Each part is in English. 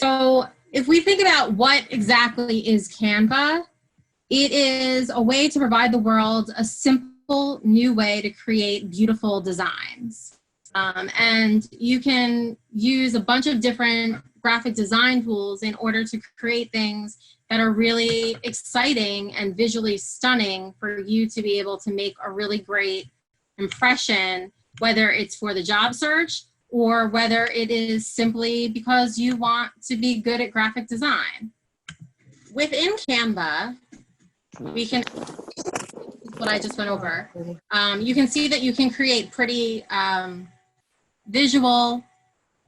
So if we think about what exactly is Canva, it is a way to provide the world a simple new way to create beautiful designs. And you can use a bunch of different graphic design tools in order to create things that are really exciting and visually stunning for you to be able to make a really great impression, whether it's for the job search or whether it is simply because you want to be good at graphic design. Within Canva, we can, what I just went over, you can see that you can create pretty visual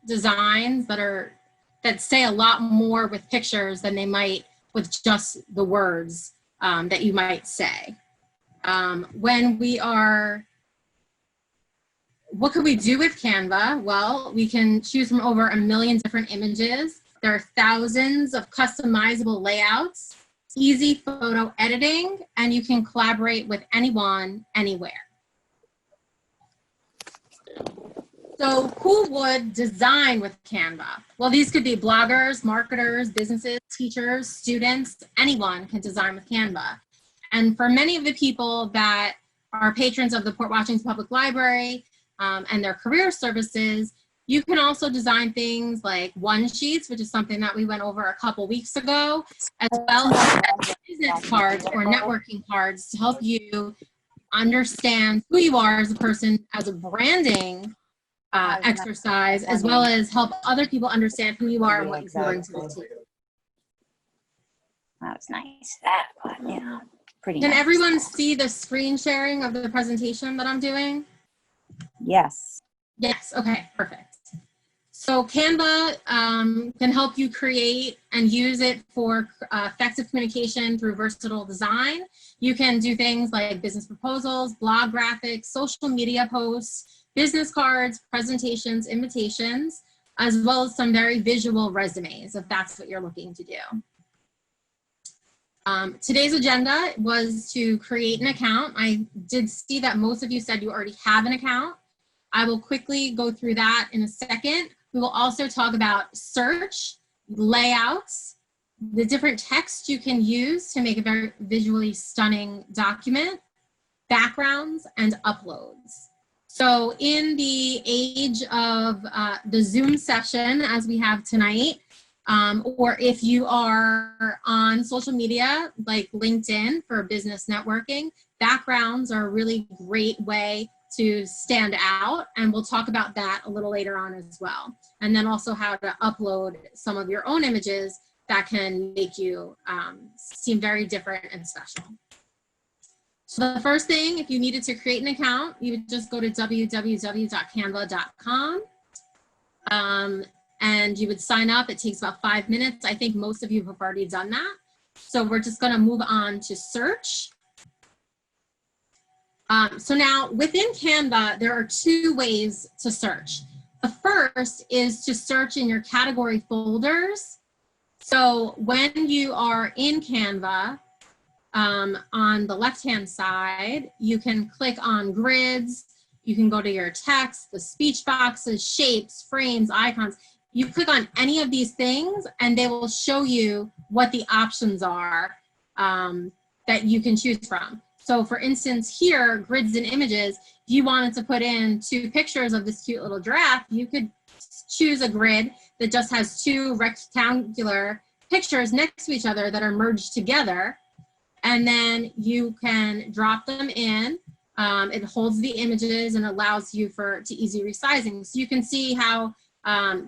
designs that say a lot more with pictures than they might with just the words that you might say. When we are, what could we do with Canva? Well, we can choose from over 1 million different images. There are thousands of customizable layouts, easy photo editing, and you can collaborate with anyone, anywhere. So who would design with Canva? Well, these could be bloggers, marketers, businesses, teachers, students, anyone can design with Canva. And for many of the people that are patrons of the Port Washington Public Library and their career services, you can also design things like one sheets, which is something that we went over a couple weeks ago, as well as business cards or networking cards to help you understand who you are as a person, as a branding exercise, as well as help other people understand who you are and what you bring to the team. That was nice. That one, yeah, pretty Can nice. everyone see the screen sharing of the presentation that I'm doing? Yes. Yes, okay, perfect. So Canva can help you create and use it for effective communication through versatile design. You can do things like business proposals, blog graphics, social media posts, business cards, presentations, invitations, as well as some very visual resumes, if that's what you're looking to do. Today's agenda was to create an account. I did see that most of you said you already have an account. I will quickly go through that in a second. We will also talk about search, layouts, the different text you can use to make a very visually stunning document, backgrounds, and uploads. So in the age of the Zoom session, as we have tonight, or if you are on social media like LinkedIn for business networking, backgrounds are a really great way to stand out, and we'll talk about that a little later on as well. And then also how to upload some of your own images that can make you seem very different and special. So the first thing, if you needed to create an account, you would just go to www.canva.com and you would sign up. It takes about 5 minutes. I think most of you have already done that. So we're just gonna move on to search. So now within Canva, there are 2 ways to search. The first is to search in your category folders. So when you are in Canva, on the left-hand side, you can click on grids. You can go to your text, the speech boxes, shapes, frames, icons. You click on any of these things and they will show you what the options are that you can choose from. So for instance, here, grids and images, if you wanted to put in 2 pictures of this cute little giraffe, you could choose a grid that just has 2 rectangular pictures next to each other that are merged together. And then you can drop them in. It holds the images and allows you to easy resizing. So you can see how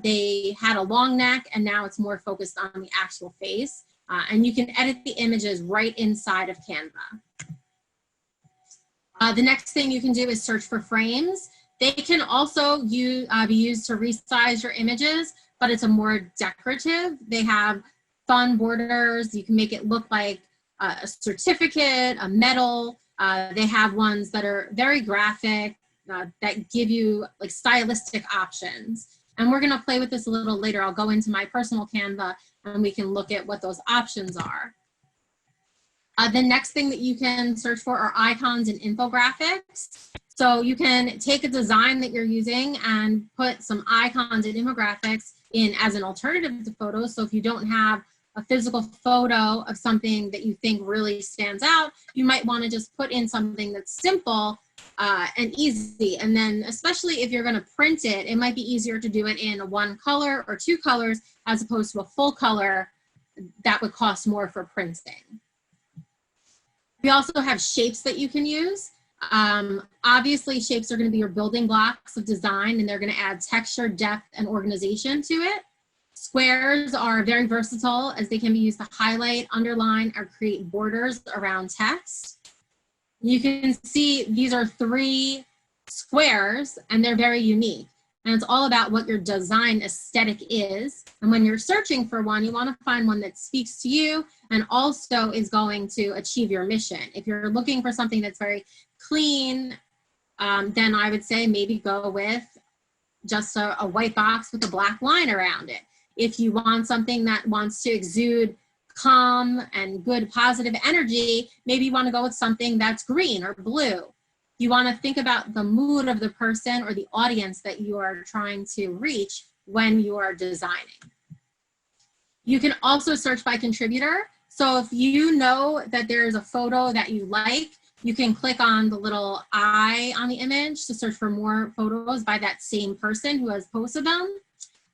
they had a long neck and now it's more focused on the actual face. And you can edit the images right inside of Canva. The next thing you can do is search for frames. They can also be used to resize your images, but it's a more decorative. They have fun borders. You can make it look like a certificate, a medal. They have ones that are very graphic that give you like stylistic options. And we're gonna play with this a little later. I'll go into my personal Canva and we can look at what those options are. The next thing that you can search for are icons and infographics. So you can take a design that you're using and put some icons and infographics in as an alternative to photos. So if you don't have a physical photo of something that you think really stands out, you might want to just put in something that's simple and easy. And then especially if you're going to print it, it might be easier to do it in one color or two colors as opposed to a full color that would cost more for printing. We also have shapes that you can use. Obviously, shapes are going to be your building blocks of design, and they're going to add texture, depth, and organization to it. Squares are very versatile as they can be used to highlight, underline, or create borders around text. You can see these are 3 squares, and they're very unique. And it's all about what your design aesthetic is. And when you're searching for one, you want to find one that speaks to you and also is going to achieve your mission. If you're looking for something that's very clean, then I would say maybe go with just a white box with a black line around it. If you want something that wants to exude calm and good positive energy, maybe you want to go with something that's green or blue. You want to think about the mood of the person or the audience that you are trying to reach when you are designing. You can also search by contributor. So if you know that there's a photo that you like, you can click on the little eye on the image to search for more photos by that same person who has posted them.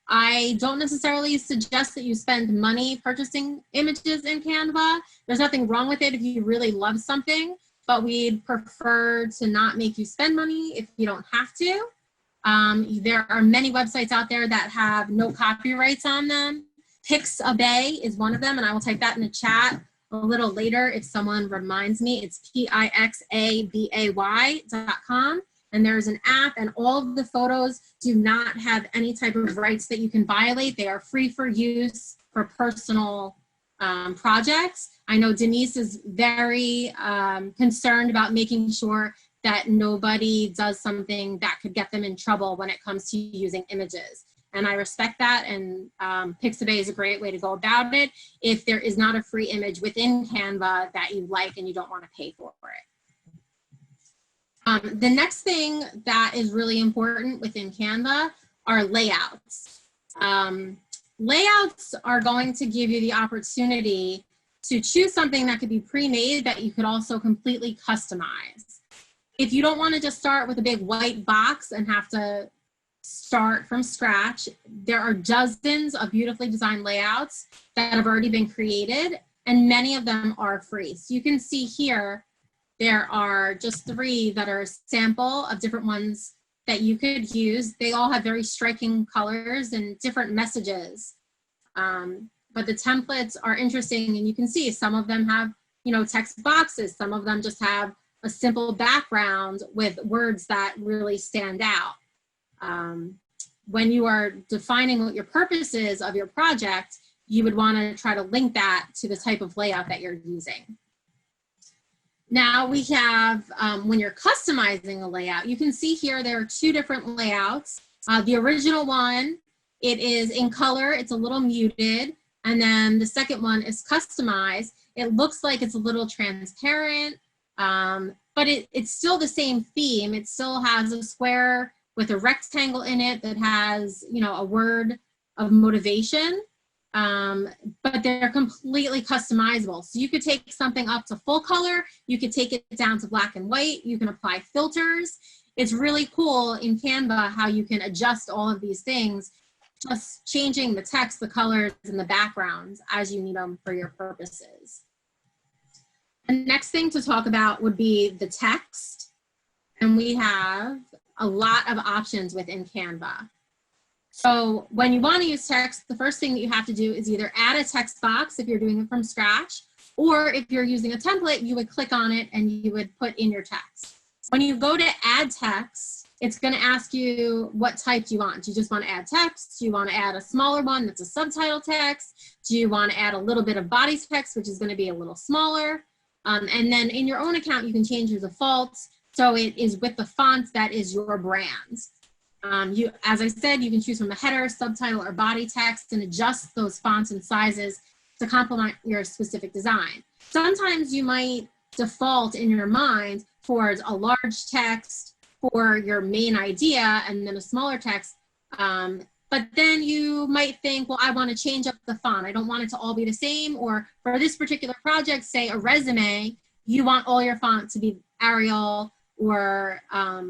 I don't necessarily suggest that you spend money purchasing images in Canva. There's nothing wrong with it if you really love something, but we'd prefer to not make you spend money if you don't have to. There are many websites out there that have no copyrights on them. Pixabay is one of them, and I will type that in the chat a little later if someone reminds me. It's pixabay.com, and there's an app, and all of the photos do not have any type of rights that you can violate. They are free for use for personal projects. I know Denise is very concerned about making sure that nobody does something that could get them in trouble when it comes to using images. And I respect that, and Pixabay is a great way to go about it if there is not a free image within Canva that you like and you don't want to pay for it. The next thing that is really important within Canva are layouts. Layouts are going to give you the opportunity to choose something that could be pre-made that you could also completely customize. If you don't want to just start with a big white box and have to start from scratch, there are dozens of beautifully designed layouts that have already been created, and many of them are free. So you can see here, there are just 3 that are a sample of different ones that you could use. They all have very striking colors and different messages. But the templates are interesting, and you can see some of them have, text boxes. Some of them just have a simple background with words that really stand out. When you are defining what your purpose is of your project, you would want to try to link that to the type of layout that you're using. Now we have, when you're customizing a layout, you can see here there are 2 different layouts. The original one, it is in color, it's a little muted, and then the second one is customized. It looks like it's a little transparent, but it's still the same theme. It still has a square with a rectangle in it that has, a word of motivation, but they're completely customizable. So you could take something up to full color, you could take it down to black and white, you can apply filters. It's really cool in Canva how you can adjust all of these things, just changing the text, the colors, and the backgrounds as you need them for your purposes. The next thing to talk about would be the text, and we have a lot of options within Canva. So when you want to use text, the first thing that you have to do is either add a text box if you're doing it from scratch, or if you're using a template, you would click on it and you would put in your text. When you go to add text, it's going to ask you what type do you want. Do you just want to add text? Do you want to add a smaller one that's a subtitle text? Do you want to add a little bit of body text, which is going to be a little smaller? And then in your own account, you can change your defaults. So it is with the font that is your brand. As I said, you can choose from the header, subtitle, or body text and adjust those fonts and sizes to complement your specific design. Sometimes you might default in your mind towards a large text for your main idea and then a smaller text But then you might think, well, I want to change up the font. I don't want it to all be the same. Or for this particular project, say a resume, you want all your font to be Arial or a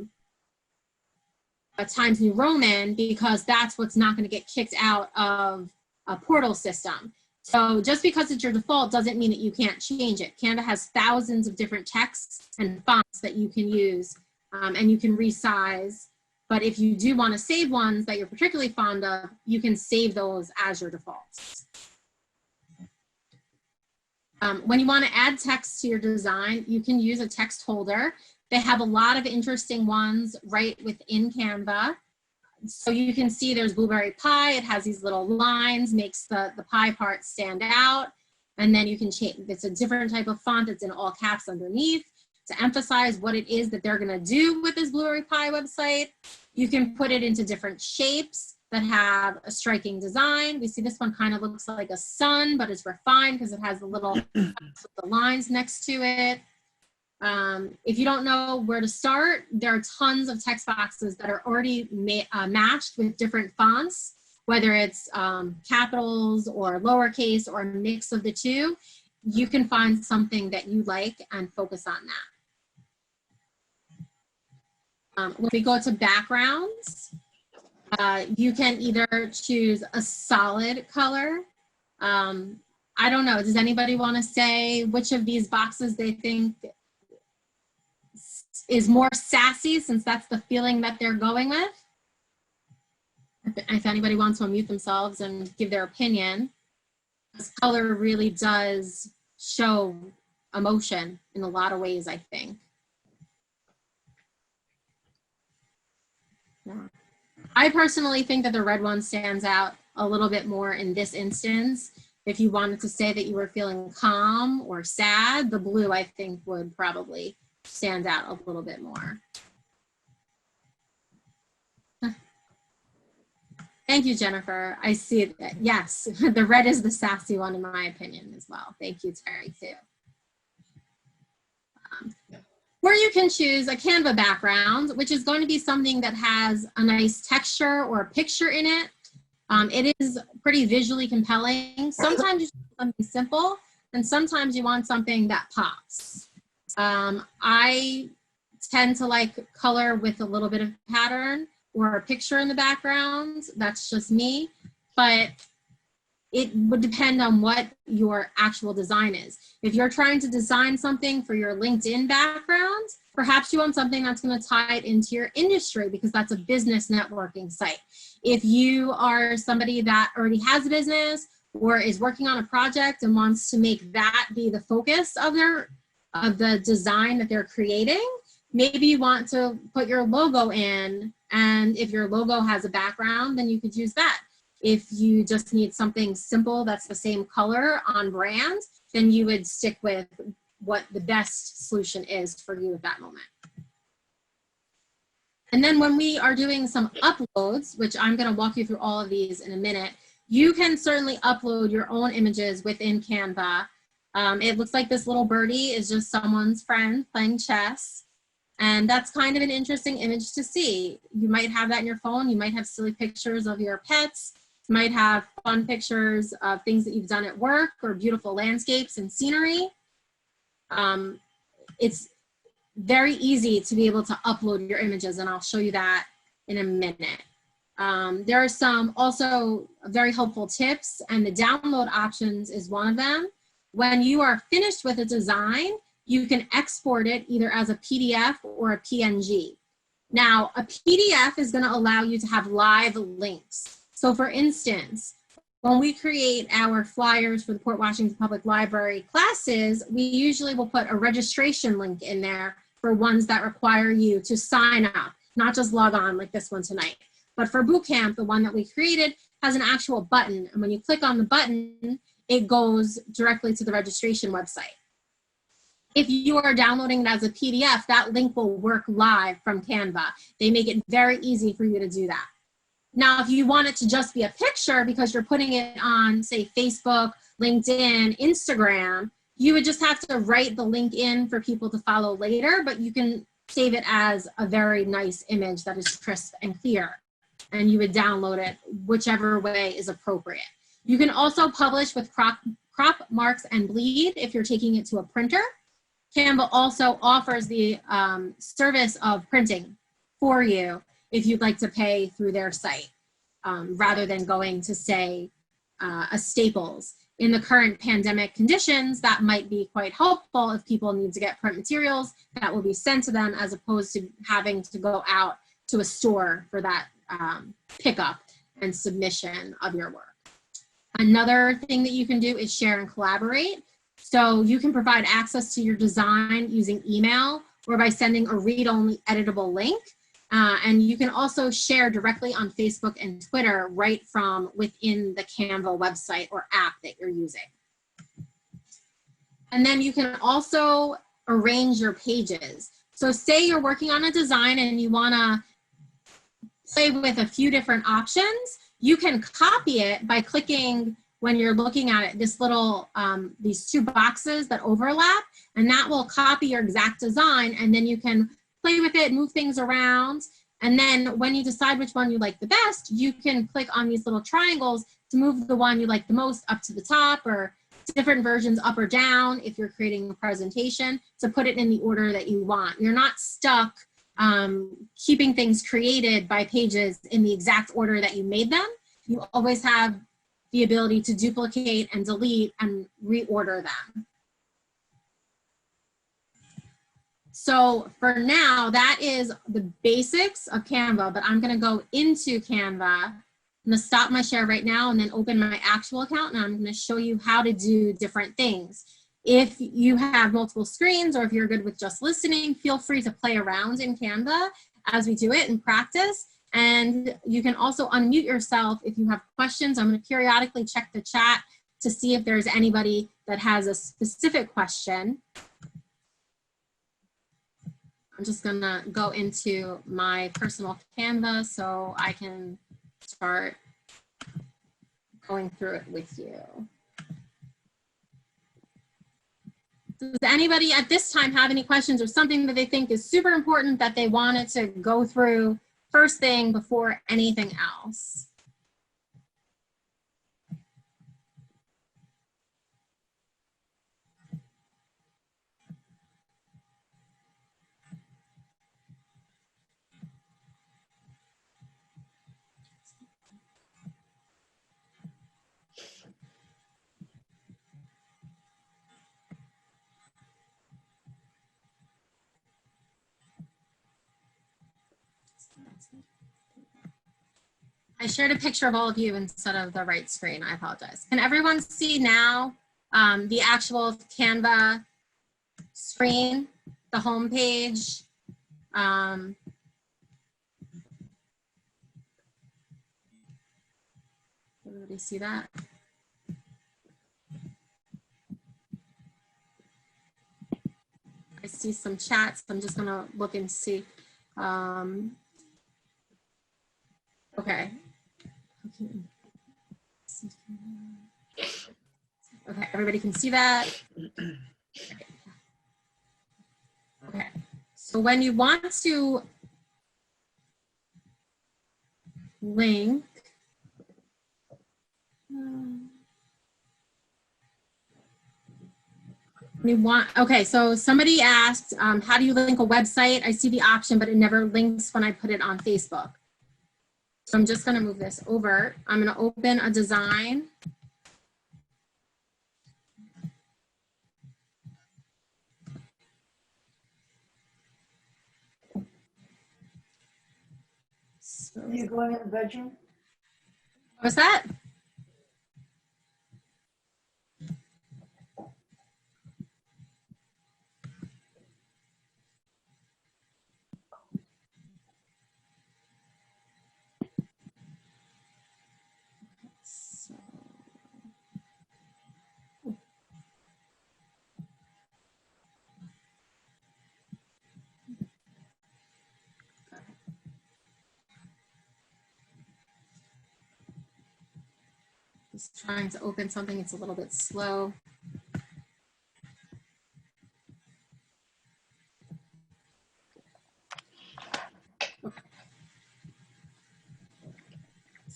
Times New Roman, because that's what's not going to get kicked out of a portal system. So just because it's your default doesn't mean that you can't change it. Canva has thousands of different texts and fonts that you can use, and you can resize. But if you do want to save ones that you're particularly fond of, you can save those as your defaults. When you want to add text to your design, you can use a text holder. They have a lot of interesting ones right within Canva. So you can see there's blueberry pie. It has these little lines, makes the pie part stand out. And then you can change, it's a different type of font. It's in all caps underneath to emphasize what it is that they're going to do with this blueberry pie website. You can put it into different shapes that have a striking design. We see this one kind of looks like a sun, but it's refined because it has the little the lines next to it. If you don't know where to start, there are tons of text boxes that are already matched with different fonts, whether it's capitals or lowercase or a mix of the two. You can find something that you like and focus on that. When we go to backgrounds, you can either choose a solid color. I don't know, does anybody want to say which of these boxes they think is more sassy, since that's the feeling that they're going with? If anybody wants to unmute themselves and give their opinion, this color really does show emotion in a lot of ways, I think. Yeah. I personally think that the red one stands out a little bit more in this instance. If you wanted to say that you were feeling calm or sad, the blue, I think, would probably stand out a little bit more. Thank you, Jennifer. I see that. Yes, the red is the sassy one in my opinion as well. Thank you, Terry, too. Or you can choose a Canva background, which is going to be something that has a nice texture or a picture in it. It is pretty visually compelling. Sometimes you want something simple, and sometimes you want something that pops. I tend to like color with a little bit of pattern or a picture in the background. That's just me, but it would depend on what your actual design is. If you're trying to design something for your LinkedIn background, perhaps you want something that's going to tie it into your industry because that's a business networking site. If you are somebody that already has a business or is working on a project and wants to make that be the focus of the design that they're creating, maybe you want to put your logo in, and if your logo has a background, then you could use that. If you just need something simple that's the same color on brand, then you would stick with what the best solution is for you at that moment. And then when we are doing some uploads, which I'm going to walk you through all of these in a minute, you can certainly upload your own images within Canva. It looks like this little birdie is just someone's friend playing chess. And that's kind of an interesting image to see. You might have that in your phone. You might have silly pictures of your pets. You might have fun pictures of things that you've done at work or beautiful landscapes and scenery. It's very easy to be able to upload your images, and I'll show you that in a minute. There are some also very helpful tips, and the download options is one of them. When you are finished with a design, you can export it either as a PDF or a PNG. Now, a PDF is going to allow you to have live links. So for instance, when we create our flyers for the Port Washington Public Library classes, we usually will put a registration link in there for ones that require you to sign up, not just log on like this one tonight. But for Bootcamp, the one that we created has an actual button. And when you click on the button, it goes directly to the registration website. If you are downloading it as a PDF, that link will work live from Canva. They make it very easy for you to do that. Now, if you want it to just be a picture because you're putting it on, say, Facebook, LinkedIn, Instagram, you would just have to write the link in for people to follow later, but you can save it as a very nice image that is crisp and clear. and you would download it whichever way is appropriate. You can also publish with crop marks and bleed if you're taking it to a printer. Canva also offers the service of printing for you if you'd like to pay through their site, rather than going to, say, a Staples. In the current pandemic conditions, that might be quite helpful if people need to get print materials that will be sent to them, as opposed to having to go out to a store for that pickup and submission of your work. Another thing that you can do is share and collaborate. So you can provide access to your design using email or by sending a read-only editable link. And you can also share directly on Facebook and Twitter right from within the Canva website or app that you're using. And then you can also arrange your pages. So say you're working on a design and you want to play with a few different options. You can copy it by clicking, when you're looking at it, this little, these two boxes that overlap, and that will copy your exact design, and then you can play with it, move things around, and then when you decide which one you like the best, you can click on these little triangles to move the one you like the most up to the top, or different versions up or down if you're creating a presentation, to put it in the order that you want. You're not stuck keeping things created by pages in the exact order that you made them. You always have the ability to duplicate and delete and reorder them. So for now, that is the basics of Canva, but I'm gonna go into Canva. I'm gonna stop my share right now and then open my actual account, and I'm gonna show you how to do different things. If you have multiple screens, or if you're good with just listening, feel free to play around in Canva as we do it and practice. And you can also unmute yourself if you have questions. I'm going to periodically check the chat to see if there's anybody that has a specific question. I'm just going to go into my personal Canva so I can start going through it with you. Does anybody at this time have any questions or something that they think is super important that they wanted to go through first thing before anything else? I shared a picture of all of you instead of the right screen. I apologize. Can everyone see now the actual Canva screen, the home page? Everybody see that? I see some chats. I'm just gonna look and see. Okay. Okay, everybody can see that. Okay, so when you want to link, okay, so somebody asked, how do you link a website? I see the option, but it never links when I put it on Facebook. So I'm just gonna move this over. I'm gonna open a design. So, Are you going in the bedroom? what's that? So, just trying to open something, it's a little bit slow.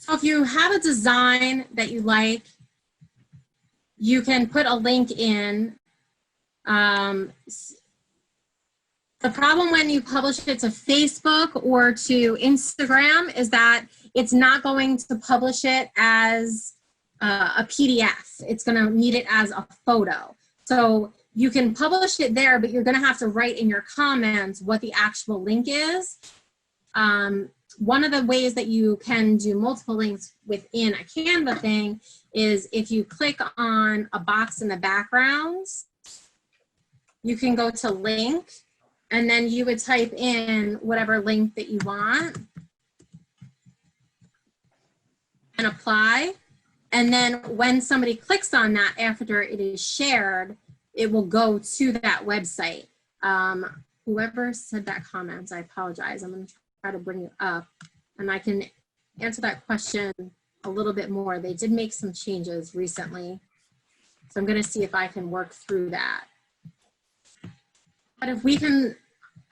So if you have a design that you like, you can put a link in. The problem when you publish it to Facebook or to Instagram is that it's not going to publish it as a PDF. It's going to need it as a photo. So you can publish it there, but you're going to have to write in your comments what the actual link is. One of the ways that you can do multiple links within a Canva thing is if you click on a box in the background, you can go to link, and then you would type in whatever link that you want and apply. And then when somebody clicks on that after it is shared, it will go to that website. Whoever said that comment, I apologize. I'm going to try to bring it up and I can answer that question a little bit more. They did make some changes recently, so I'm going to see if I can work through that. But if we can,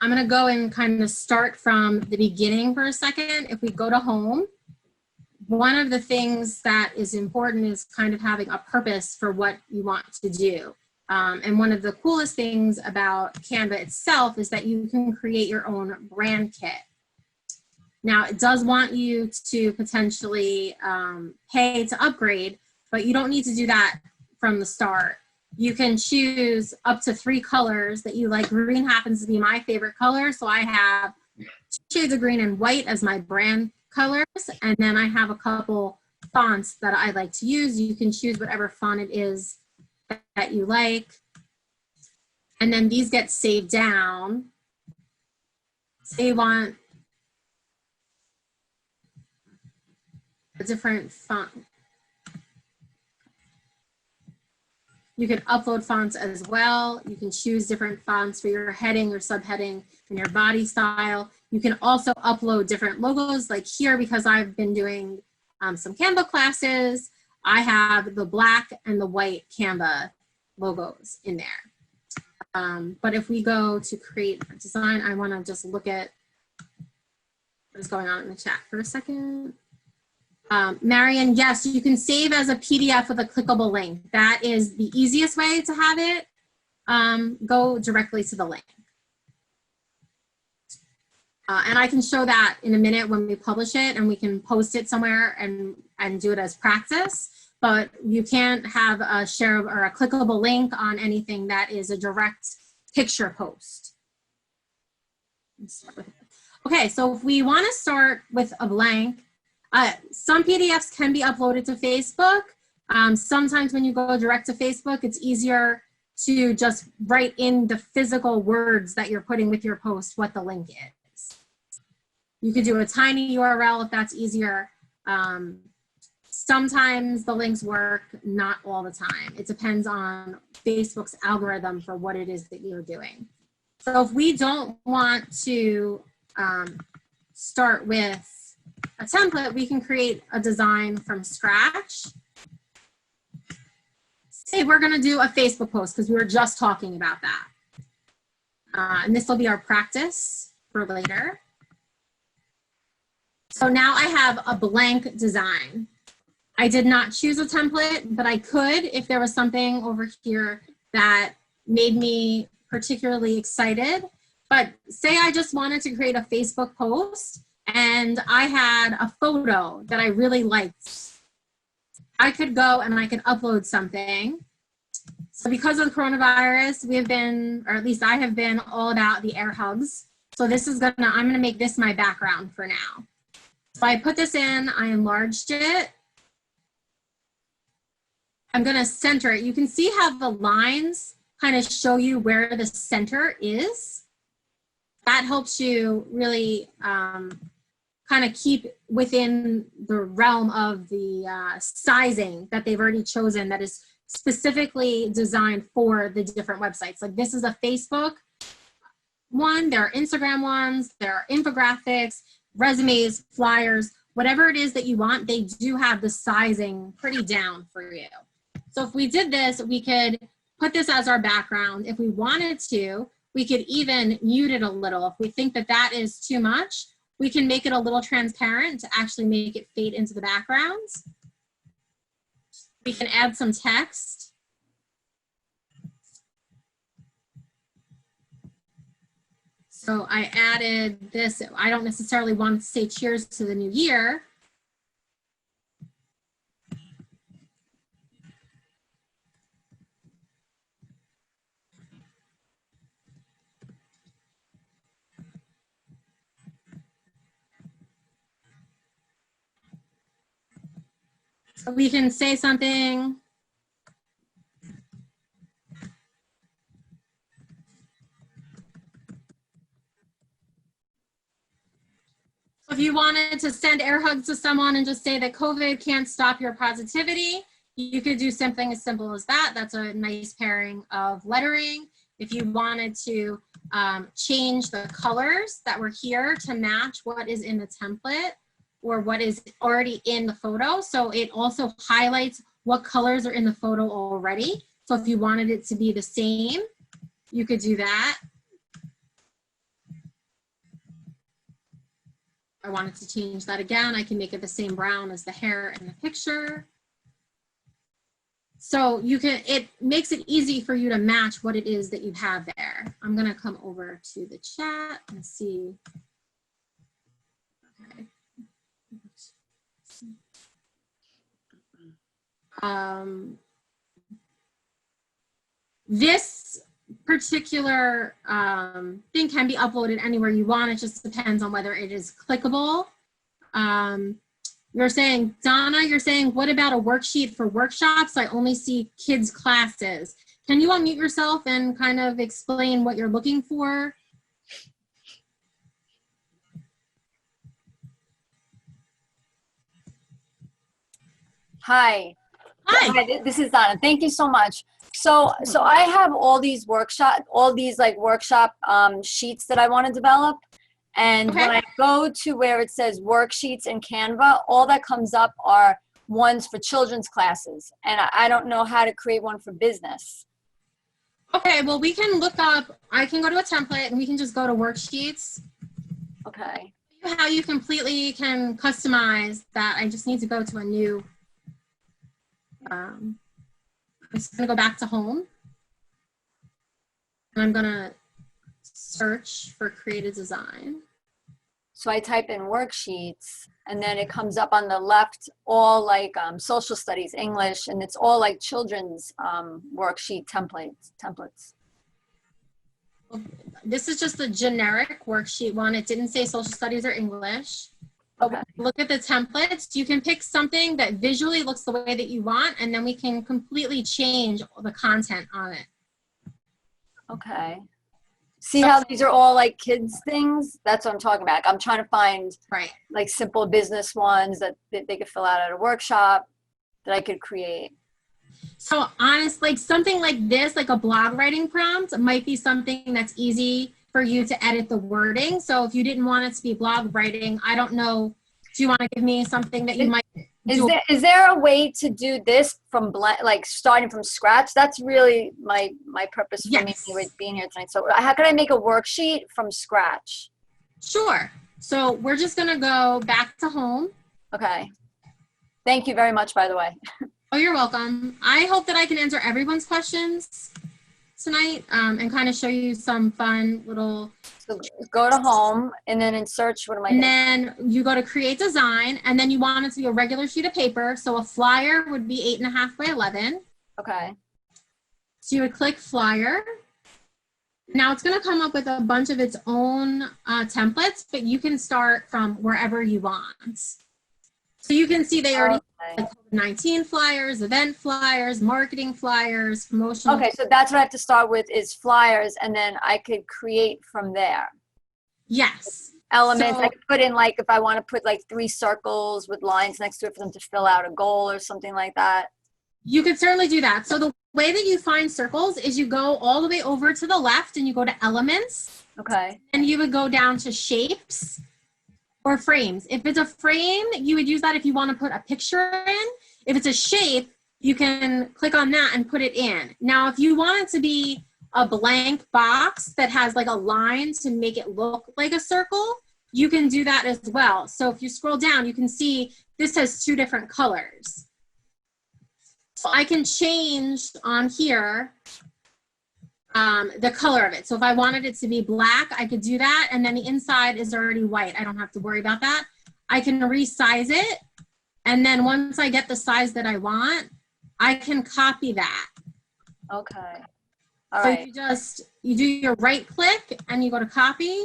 I'm going to go and kind of start from the beginning for a second. If we go to home, one of the things that is important is kind of having a purpose for what you want to do. And one of the coolest things about Canva itself is that you can create your own brand kit. Now, it does want you to potentially pay to upgrade, but you don't need to do that from the start. You can choose up to 3 colors that you like. Green happens to be my favorite color, so I have 2 shades of green and white as my brand colors, and then I have a couple fonts that I like to use. You can choose whatever font it is that you like, and then these get saved down. Say you want a different font. You can upload fonts as well. You can choose different fonts for your heading or subheading and your body style. You can also upload different logos, like here, because I've been doing some Canva classes, I have the black and the white Canva logos in there. But if we go to create a design, I want to just look at what is going on in the chat for a second. Marion, yes, you can save as a PDF with a clickable link. That is the easiest way to have it go directly to the link. And I can show that in a minute when we publish it, and we can post it somewhere and do it as practice. But you can't have a share or a clickable link on anything that is a direct picture post. Okay, so if we want to start with a blank, some PDFs can be uploaded to Facebook. Sometimes when you go direct to Facebook, it's easier to just write in the physical words that you're putting with your post what the link is. You could do a tiny URL if that's easier. Sometimes the links work, not all the time. It depends on Facebook's algorithm for what it is that you're doing. So if we don't want to start with a template, we can create a design from scratch. Say we're going to do a Facebook post because we were just talking about that. And this will be our practice for later. So now I have a blank design. I did not choose a template, but I could if there was something over here that made me particularly excited. But say I just wanted to create a Facebook post and I had a photo that I really liked. I could go and I could upload something. So because of the coronavirus, we have been, or at least I have been, all about the air hugs. So this is I'm gonna make this my background for now. So I put this in, I enlarged it. I'm gonna center it. You can see how the lines kind of show you where the center is. That helps you really kind of keep within the realm of the sizing that they've already chosen that is specifically designed for the different websites. Like this is a Facebook one, there are Instagram ones, there are infographics, resumes, flyers, whatever it is that you want, they do have the sizing pretty down for you. So if we did this, we could put this as our background. If we wanted to, we could even mute it a little. If we think that that is too much, we can make it a little transparent to actually make it fade into the backgrounds. We can add some text. So I added this. I don't necessarily want to say cheers to the new year. So we can say something. If you wanted to send air hugs to someone and just say that COVID can't stop your positivity, you could do something as simple as that. That's a nice pairing of lettering. If you wanted to change the colors that were here to match what is in the template or what is already in the photo. So it also highlights what colors are in the photo already. So if you wanted it to be the same, you could do that. I wanted to change that again, I can make it the same brown as the hair in the picture. So you can, it makes it easy for you to match what it is that you have there. I'm gonna come over to the chat and see. Okay. This particular thing can be uploaded anywhere you want. It just depends on whether it is clickable. You're saying, Donna, you're saying, what about a worksheet for workshops? I only see kids' classes. Can you unmute yourself and kind of explain what you're looking for? Hi. Hi. Hi, this is Donna. Thank you so much. So I have all these workshop sheets that I want to develop. And Okay. when I go to where it says worksheets in Canva, all that comes up are ones for children's classes. And I don't know how to create one for business. Okay, well, we can look up, I can go to a template and we can just go to worksheets. Okay. How you completely can customize that. I just need to go to a new, I'm just gonna go back to home. And I'm gonna search for create a design. So I type in worksheets and then it comes up on the left, all like social studies, English, and it's all like children's worksheet templates. This is just a generic worksheet one. It didn't say social studies or English. But Okay. when you look at the templates, you can pick something that visually looks the way that you want, and then we can completely change the content on it. Okay. See how these are all like kids things? That's what I'm talking about. I'm trying to find Right. like simple business ones that they could fill out at a workshop that I could create. So honestly, like something like this, like a blog writing prompt, might be something that's easy for you to edit the wording. So if you didn't want it to be blog writing, I don't know, do you want to give me something that you might do? Is there a way to do this from like starting from scratch? That's really my purpose for me Yes. with being here tonight. So how can I make a worksheet from scratch? Sure. So we're just going to go back to home. Okay. Thank you very much, by the way. Oh, you're welcome. I hope that I can answer everyone's questions tonight and kind of show you some fun little. So go to home and then in search, what am I And doing? then you go to create design, and then you want it to be a regular sheet of paper. So a flyer would be 8.5 by 11. Okay. So you would click flyer. Now it's going to come up with a bunch of its own templates, but you can start from wherever you want. So you can see they already have COVID-19 flyers, event flyers, marketing flyers, promotional. Okay, so that's what I have to start with is flyers, and then I could create from there. Yes. Elements, So- I could put in like, if I want to put like 3 circles with lines next to it for them to fill out a goal or something like that. You could certainly do that. So the way that you find circles is you go all the way over to the left and you go to elements, Okay. and you would go down to shapes or frames. If it's a frame, you would use that if you want to put a picture in. If it's a shape, you can click on that and put it in. Now, if you want it to be a blank box that has like a line to make it look like a circle, you can do that as well. So if you scroll down, you can see this has 2 different colors. So I can change on here the color of it. So if I wanted it to be black, I could do that. And then the inside is already white. I don't have to worry about that. I can resize it. And then once I get the size that I want, I can copy that. Okay. All So right. you do your right click and you go to copy.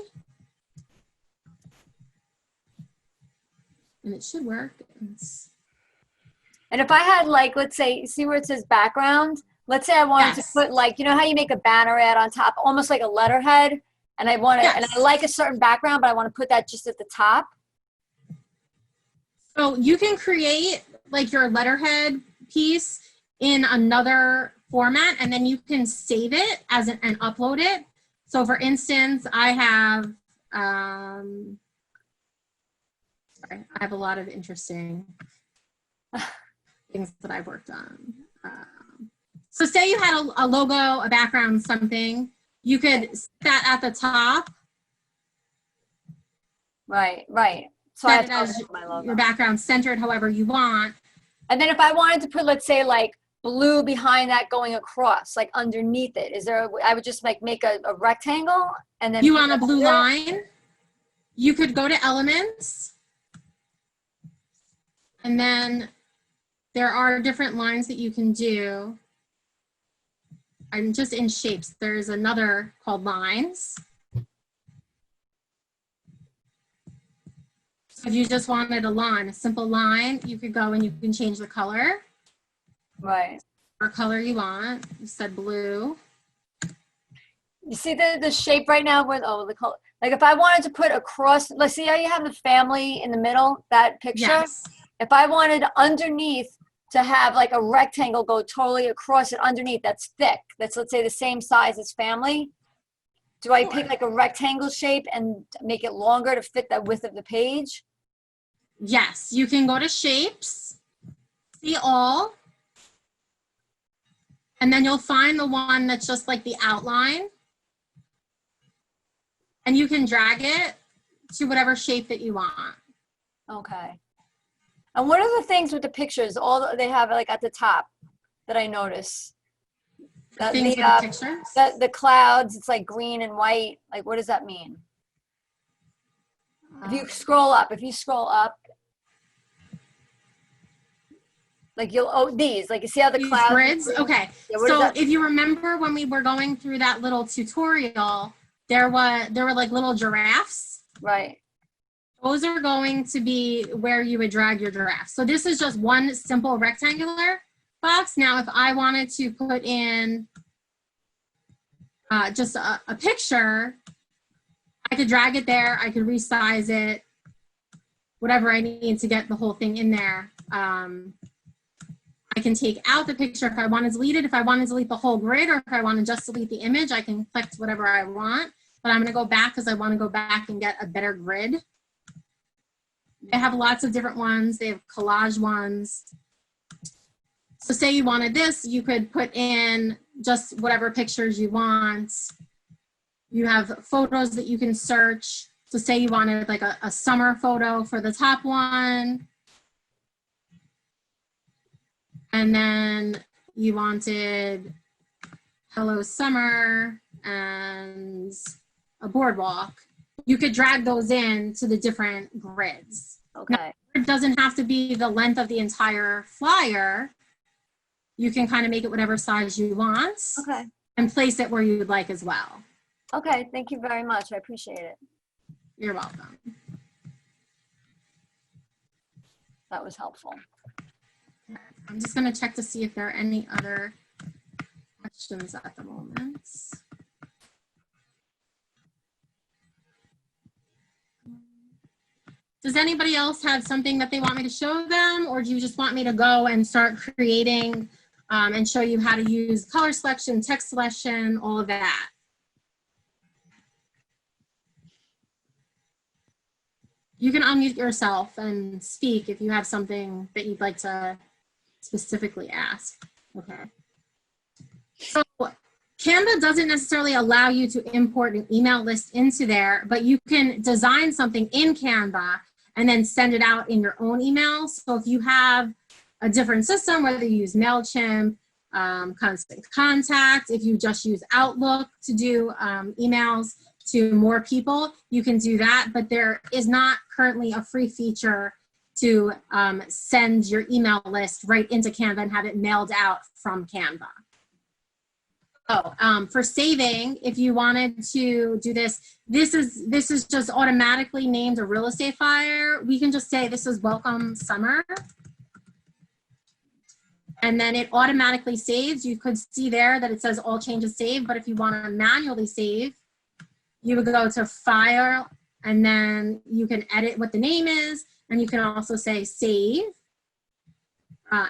And it should work. And if I had like, let's say, see where it says background? Let's say I wanted to put like, you know how you make a banner ad on top, almost like a letterhead, and I want to, and I like a certain background, but I want to put that just at the top. So you can create like your letterhead piece in another format, and then you can save it as and upload it. So for instance, I have, sorry, I have a lot of interesting things that I've worked on. So say you had a logo, a background, something, you could set that at the top. Right, right. So Set I it have as my logo. your background centered however you want. And then if I wanted to put, let's say, like blue behind that going across, like underneath it, is there, I would just like make a rectangle and then. You want a blue line? You could go to elements. And then there are different lines that you can do. I'm just in shapes. There's another called lines. So if you just wanted a line, a simple line, you could go and you can change the color. Right. Or color you want. You said blue. You see the shape right now with, oh, the color. Like if I wanted to put across, let's see how you have the family in the middle, that picture? Yes. If I wanted underneath to have like a rectangle go totally across it underneath, that's thick, that's let's say the same size as family, do I pick like a rectangle shape and make it longer to fit the width of the page? Yes, you can go to shapes, see all, and then you'll find the one that's just like the outline, and you can drag it to whatever shape that you want. Okay. And what are the things with the pictures? All they have like at the top that I notice. Things with the pictures? The clouds, it's like green and white. Like, what does that mean? If you scroll up, like these, like you see how the clouds. Grids? Okay. Yeah, so if you remember when we were going through that little tutorial, there were like little giraffes. Right. Those are going to be where you would drag your giraffe. So this is just one simple rectangular box. Now, if I wanted to put in just a picture, I could drag it there. I could resize it, whatever I need to get the whole thing in there. I can take out the picture if I want to delete it. If I want to delete the whole grid, or if I want to just delete the image, I can select whatever I want. But I'm going to go back because I want to go back and get a better grid. They have lots of different ones. They have collage ones. So say you wanted this, you could put in just whatever pictures you want. You have photos that you can search. So say you wanted like a summer photo for the top one. And then you wanted hello summer and a boardwalk. You could drag those in to the different grids. Okay. Now, it doesn't have to be the length of the entire flyer. You can kind of make it whatever size you want. Okay. And place it where you would like as well. Okay, thank you very much. I appreciate it. You're welcome. That was helpful. I'm just going to check to see if there are any other questions at the moment. Does anybody else have something that they want me to show them, or do you just want me to go and start creating and show you how to use color selection, text selection, all of that? You can unmute yourself and speak if you have something that you'd like to specifically ask. Okay. So Canva doesn't necessarily allow you to import an email list into there, but you can design something in Canva and then send it out in your own email. So if you have a different system, whether you use MailChimp, Constant Contact, if you just use Outlook to do emails to more people, you can do that. But there is not currently a free feature to send your email list right into Canva and have it mailed out from Canva. Oh, for saving, if you wanted to do this, this is just automatically named a real estate flyer. We can just say this is welcome summer. And then it automatically saves. You could see there that it says all changes saved, but if you want to manually save, you would go to File, and then you can edit what the name is, and you can also say save.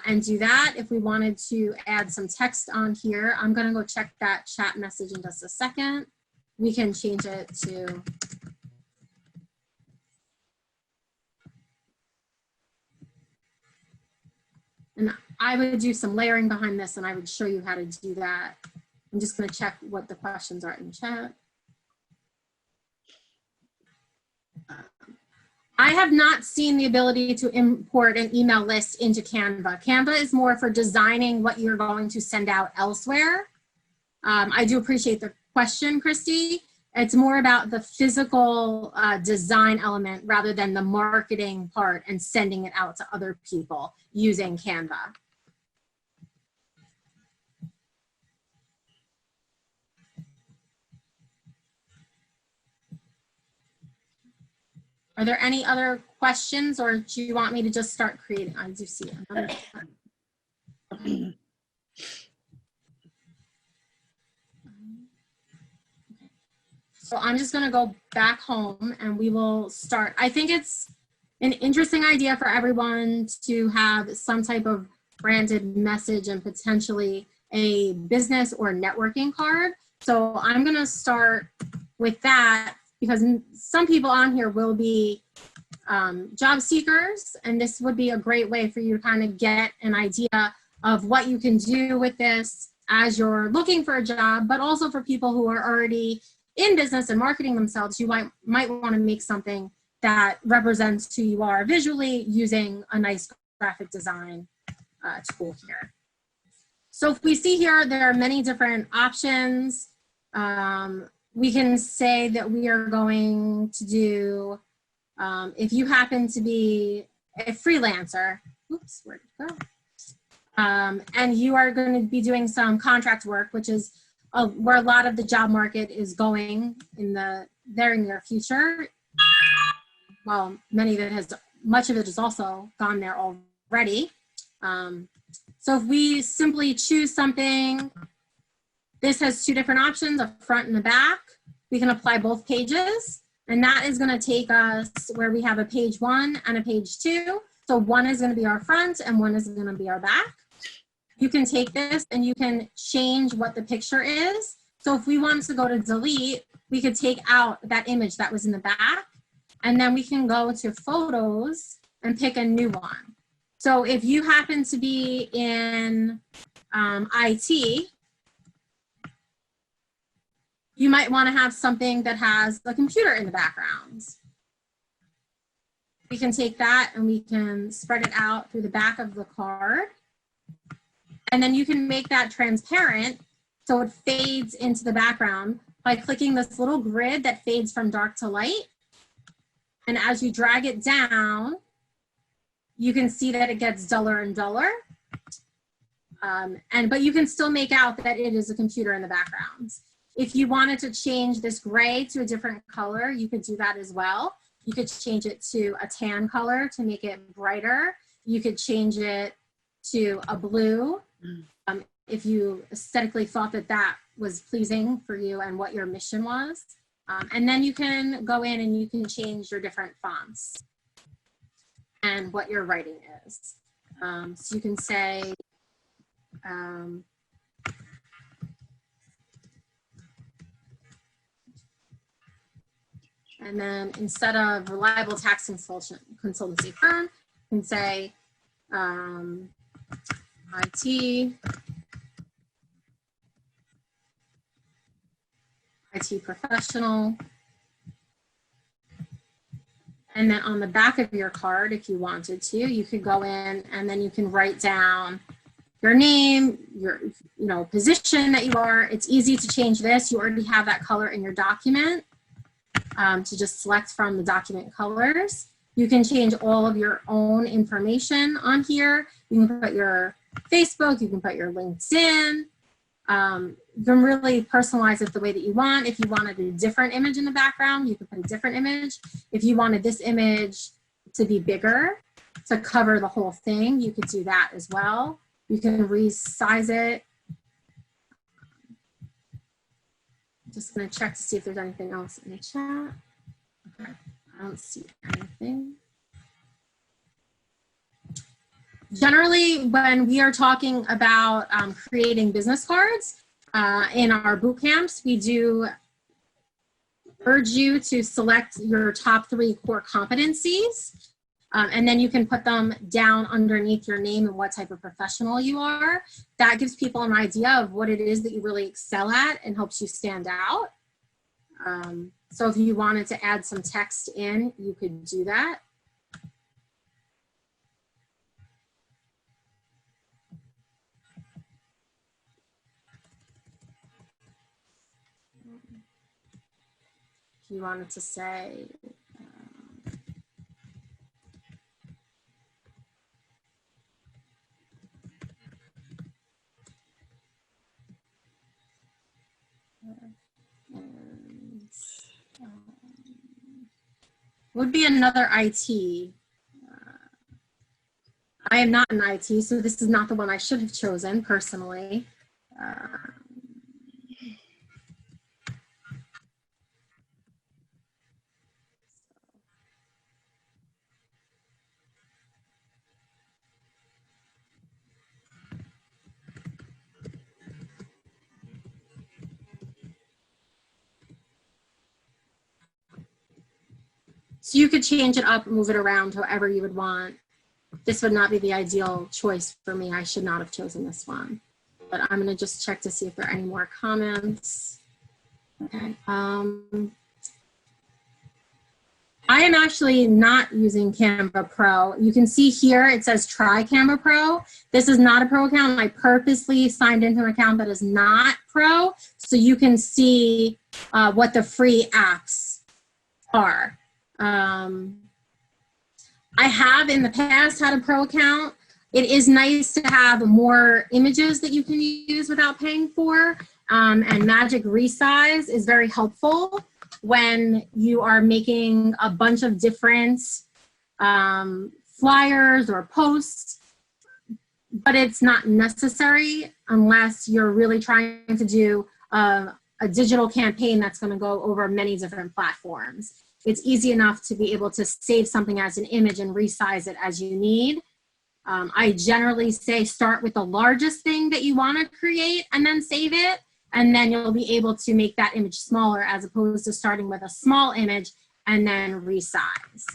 And do that. If we wanted to add some text on here, I'm gonna go check that chat message in just a second. We can change it to, and I would do some layering behind this, and I would show you how to do that. I'm just gonna check what the questions are in chat. I have not seen the ability to import an email list into Canva. Canva is more for designing what you're going to send out elsewhere. I do appreciate the question, Christy. It's more about the physical design element rather than the marketing part and sending it out to other people using Canva. Are there any other questions, or do you want me to just start creating? I do see another. Okay. So I'm just going to go back home and we will start. I think it's an interesting idea for everyone to have some type of branded message and potentially a business or networking card. So I'm going to start with that, because some people on here will be job seekers, and this would be a great way for you to kind of get an idea of what you can do with this as you're looking for a job, but also for people who are already in business and marketing themselves. You might want to make something that represents who you are visually using a nice graphic design tool here. So if we see here, there are many different options. We can say that we are going to do, if you happen to be a freelancer, oops, where did it go? And you are going to be doing some contract work, which is where a lot of the job market is going in the very near future. Well, much of it has also gone there already. So if we simply choose something, this has two different options, a front and a back. We can apply both pages, and that is going to take us where we have a page 1 and a page 2. So one is going to be our front and one is going to be our back. You can take this and you can change what the picture is. So if we wanted to go to delete, we could take out that image that was in the back, and then we can go to photos and pick a new one. So if you happen to be in IT, you might want to have something that has a computer in the background. We can take that and we can spread it out through the back of the card. And then you can make that transparent so it fades into the background by clicking this little grid that fades from dark to light. And as you drag it down, you can see that it gets duller and duller. But you can still make out that it is a computer in the background. If you wanted to change this gray to a different color, you could do that as well. You could change it to a tan color to make it brighter. You could change it to a blue if you aesthetically thought that that was pleasing for you and what your mission was. And then you can go in and you can change your different fonts and what your writing is. So you can say, and then instead of reliable tax consultancy firm, you can say IT IT professional. And then on the back of your card, if you wanted to, you could go in and then you can write down your name, your position that you are. It's easy to change this. You already have that color in your document to just select from the document colors. You can change all of your own information on here. You can put your Facebook, you can put your LinkedIn. You can really personalize it the way that you want. If you wanted a different image in the background, you could put a different image. If you wanted this image to be bigger, to cover the whole thing, you could do that as well. You can resize it. I'm just gonna check to see if there's anything else in the chat. Okay, I don't see anything. Generally, when we are talking about creating business cards in our boot camps, we do urge you to select your top 3 core competencies, and then you can put them down underneath your name and what type of professional you are. That gives people an idea of what it is that you really excel at and helps you stand out. So if you wanted to add some text in, you could do that. If you wanted to say, would be another IT. I am not in IT, so this is not the one I should have chosen personally. So you could change it up, move it around however you would want. This would not be the ideal choice for me. I should not have chosen this one. But I'm gonna just check to see if there are any more comments. Okay. I am actually not using Canva Pro. You can see here it says try Canva Pro. This is not a pro account. I purposely signed into an account that is not pro so you can see what the free apps are. I have in the past had a pro account. It is nice to have more images that you can use without paying for. And Magic Resize is very helpful when you are making a bunch of different flyers or posts, but it's not necessary unless you're really trying to do a digital campaign that's going to go over many different platforms. It's easy enough to be able to save something as an image and resize it as you need. I generally say start with the largest thing that you want to create and then save it. And then you'll be able to make that image smaller as opposed to starting with a small image and then resize.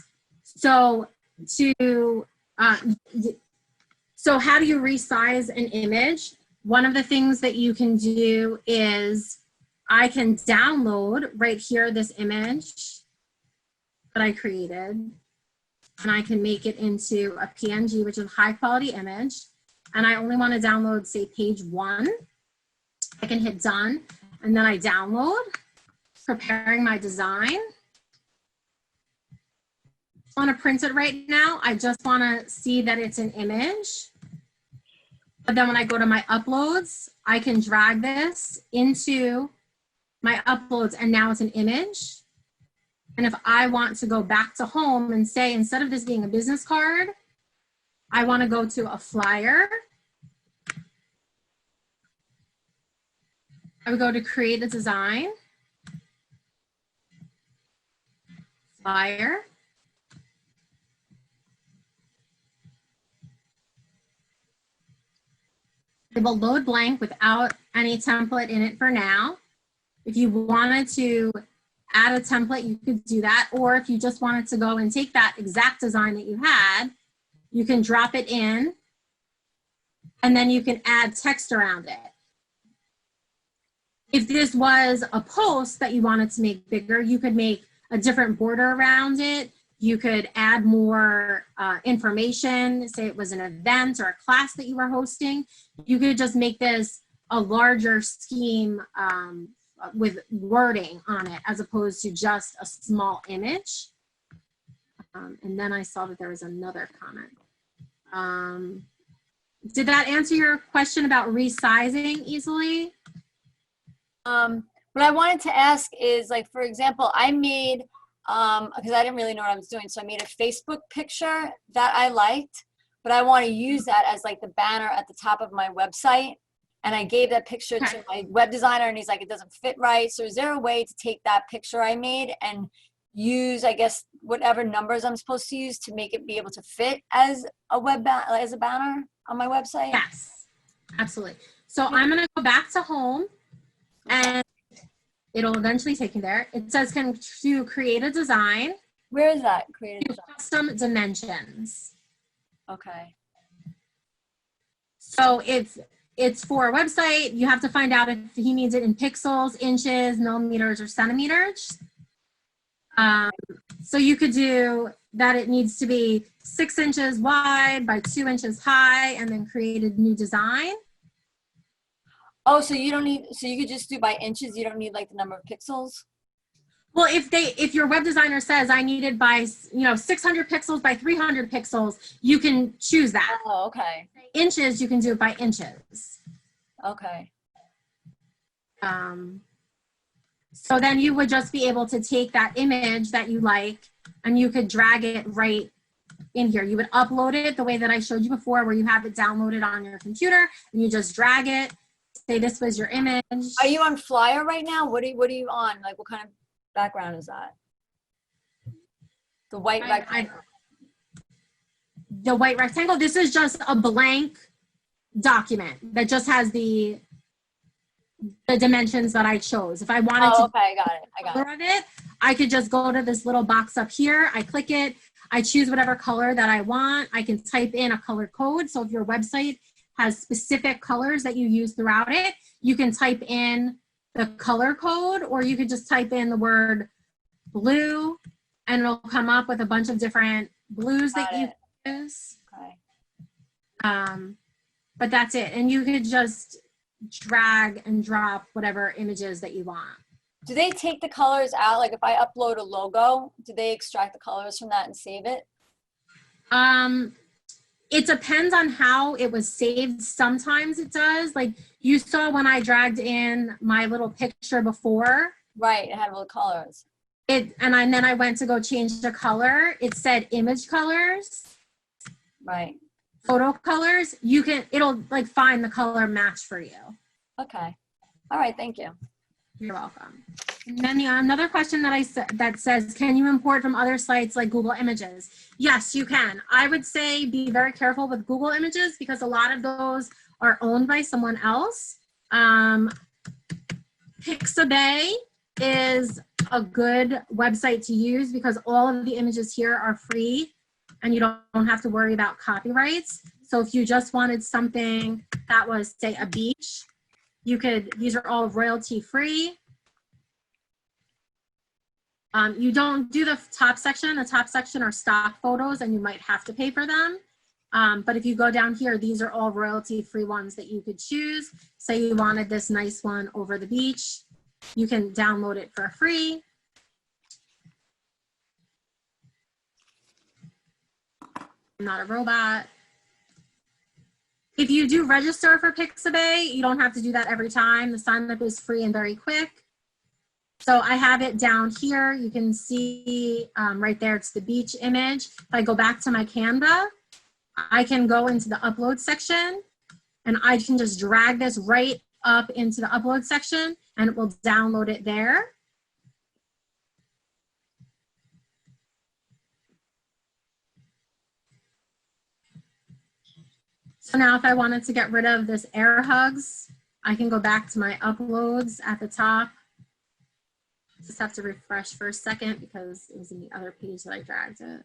So how do you resize an image? One of the things that you can do is I can download right here this image that I created, and I can make it into a PNG, which is a high quality image. And I only want to download, say, page 1. I can hit done, and then I download, preparing my design. I want to print it right now. I just want to see that it's an image. But then when I go to my uploads, I can drag this into my uploads, and now it's an image. And if I want to go back to home and say, instead of this being a business card, I want to go to a flyer. I would go to create a design, flyer. It will load blank without any template in it for now. If you wanted to add a template, you could do that. Or if you just wanted to go and take that exact design that you had, you can drop it in and then you can add text around it. If this was a post that you wanted to make bigger, you could make a different border around it. You could add more information, say it was an event or a class that you were hosting. You could just make this a larger scheme with wording on it as opposed to just a small image. And then I saw that there was another comment. Did that answer your question about resizing easily? What I wanted to ask is, like, for example, I made, because I didn't really know what I was doing, so I made a Facebook picture that I liked, but I want to use that as like the banner at the top of my website. And I gave that picture to my web designer, and he's like, it doesn't fit right. So is there a way to take that picture I made and use, I guess, whatever numbers I'm supposed to use to make it be able to fit as a as a banner on my website? Yes, absolutely. So I'm going to go back to home, and it'll eventually take you there. It says, can you create a design? Where is that? Create a design. Custom dimensions. Okay. So it's for a website. You have to find out if he needs it in pixels, inches, millimeters, or centimeters. So you could do that. It needs to be 6 inches wide by 2 inches high, and then create a new design. Oh, so you don't need, so you could just do by inches. You don't need like the number of pixels. Well, if your web designer says I need it by 600 pixels by 300 pixels, you can choose that. Oh, okay. Inches, you can do it by inches. Okay. So then you would just be able to take that image that you like, and you could drag it right in here. You would upload it the way that I showed you before, where you have it downloaded on your computer, and you just drag it. Say this was your image. Are you on Flyer right now? What are you on? Like, what kind of background is that? The white rectangle. The white rectangle. This is just a blank document that just has the dimensions that I chose. If I wanted to, okay, I got it. Of it, I could just go to this little box up here. I click it. I choose whatever color that I want. I can type in a color code. So if your website has specific colors that you use throughout it, you can type in the color code, or you could just type in the word blue, and it'll come up with a bunch of different blues that you use. Okay. But that's it. And you could just drag and drop whatever images that you want. Do they take the colors out? Like if I upload a logo, do they extract the colors from that and save it? It depends on how it was saved. Sometimes it does. Like you saw when I dragged in my little picture before. Right, it had all the colors. And then I went to go change the color. It said image colors. Right. Photo colors. It'll like find the color match for you. Okay. All right, thank you. You're welcome. And then another question that says, can you import from other sites like Google Images? Yes, you can. I would say be very careful with Google Images because a lot of those are owned by someone else. Pixabay is a good website to use because all of the images here are free and you don't have to worry about copyrights. So if you just wanted something that was, say, a beach, these are all royalty free. You don't do the top section. The top section are stock photos and you might have to pay for them. But if you go down here, these are all royalty free ones that you could choose. Say you wanted this nice one over the beach, you can download it for free. I'm not a robot. If you do register for Pixabay, you don't have to do that every time. The sign up is free and very quick. So I have it down here. You can see right there, it's the beach image. If I go back to my Canva, I can go into the upload section and I can just drag this right up into the upload section and it will download it there. So now if I wanted to get rid of this air hugs, I can go back to my uploads at the top. Just have to refresh for a second because it was in the other page that I dragged it.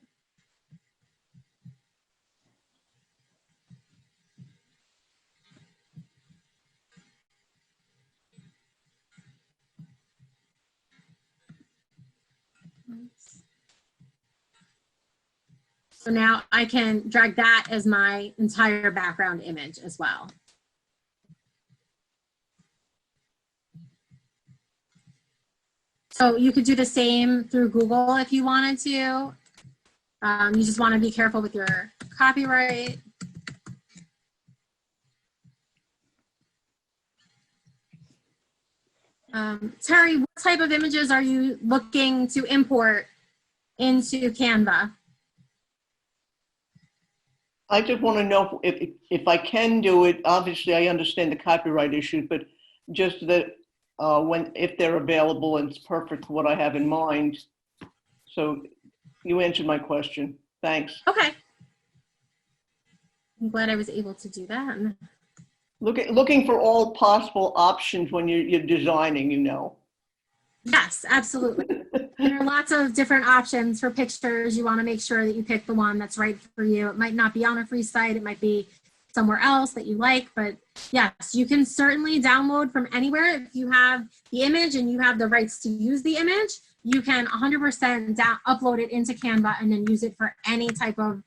So now I can drag that as my entire background image as well. So you could do the same through Google if you wanted to. You just want to be careful with your copyright. Terry, what type of images are you looking to import into Canva? I just want to know if I can do it. Obviously, I understand the copyright issues, but just that if they're available and it's perfect for what I have in mind. So you answered my question. Thanks. Okay. I'm glad I was able to do that. Looking for all possible options when you're designing, you know. Yes, absolutely. There are lots of different options for pictures. You want to make sure that you pick the one that's right for you. It might not be on a free site. It might be somewhere else that you like, but yes, you can certainly download from anywhere. If you have the image and you have the rights to use the image, you can 100% upload it into Canva and then use it for any type of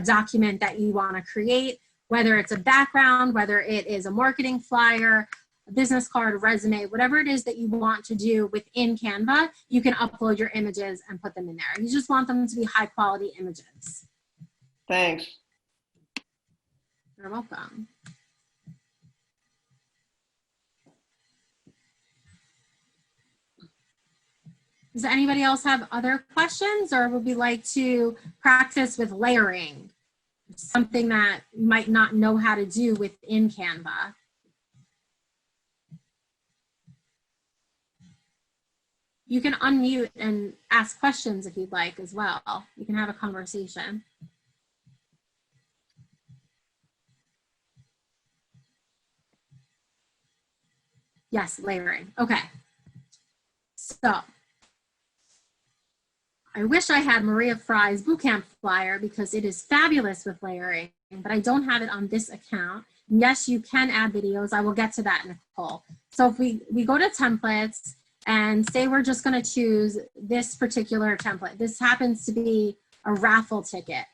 document that you want to create, whether it's a background, whether it is a marketing flyer, a business card, a resume, whatever it is that you want to do within Canva, you can upload your images and put them in there. You just want them to be high quality images. Thanks. You're welcome. Does anybody else have other questions, or would we like to practice with layering? Something that you might not know how to do within Canva. You can unmute and ask questions if you'd like as well. You can have a conversation. Yes, layering. Okay. So I wish I had Maria Fry's bootcamp flyer because it is fabulous with layering, but I don't have it on this account. Yes, you can add videos. I will get to that, Nicole. So if we go to templates and say we're just going to choose this particular template. This happens to be a raffle ticket.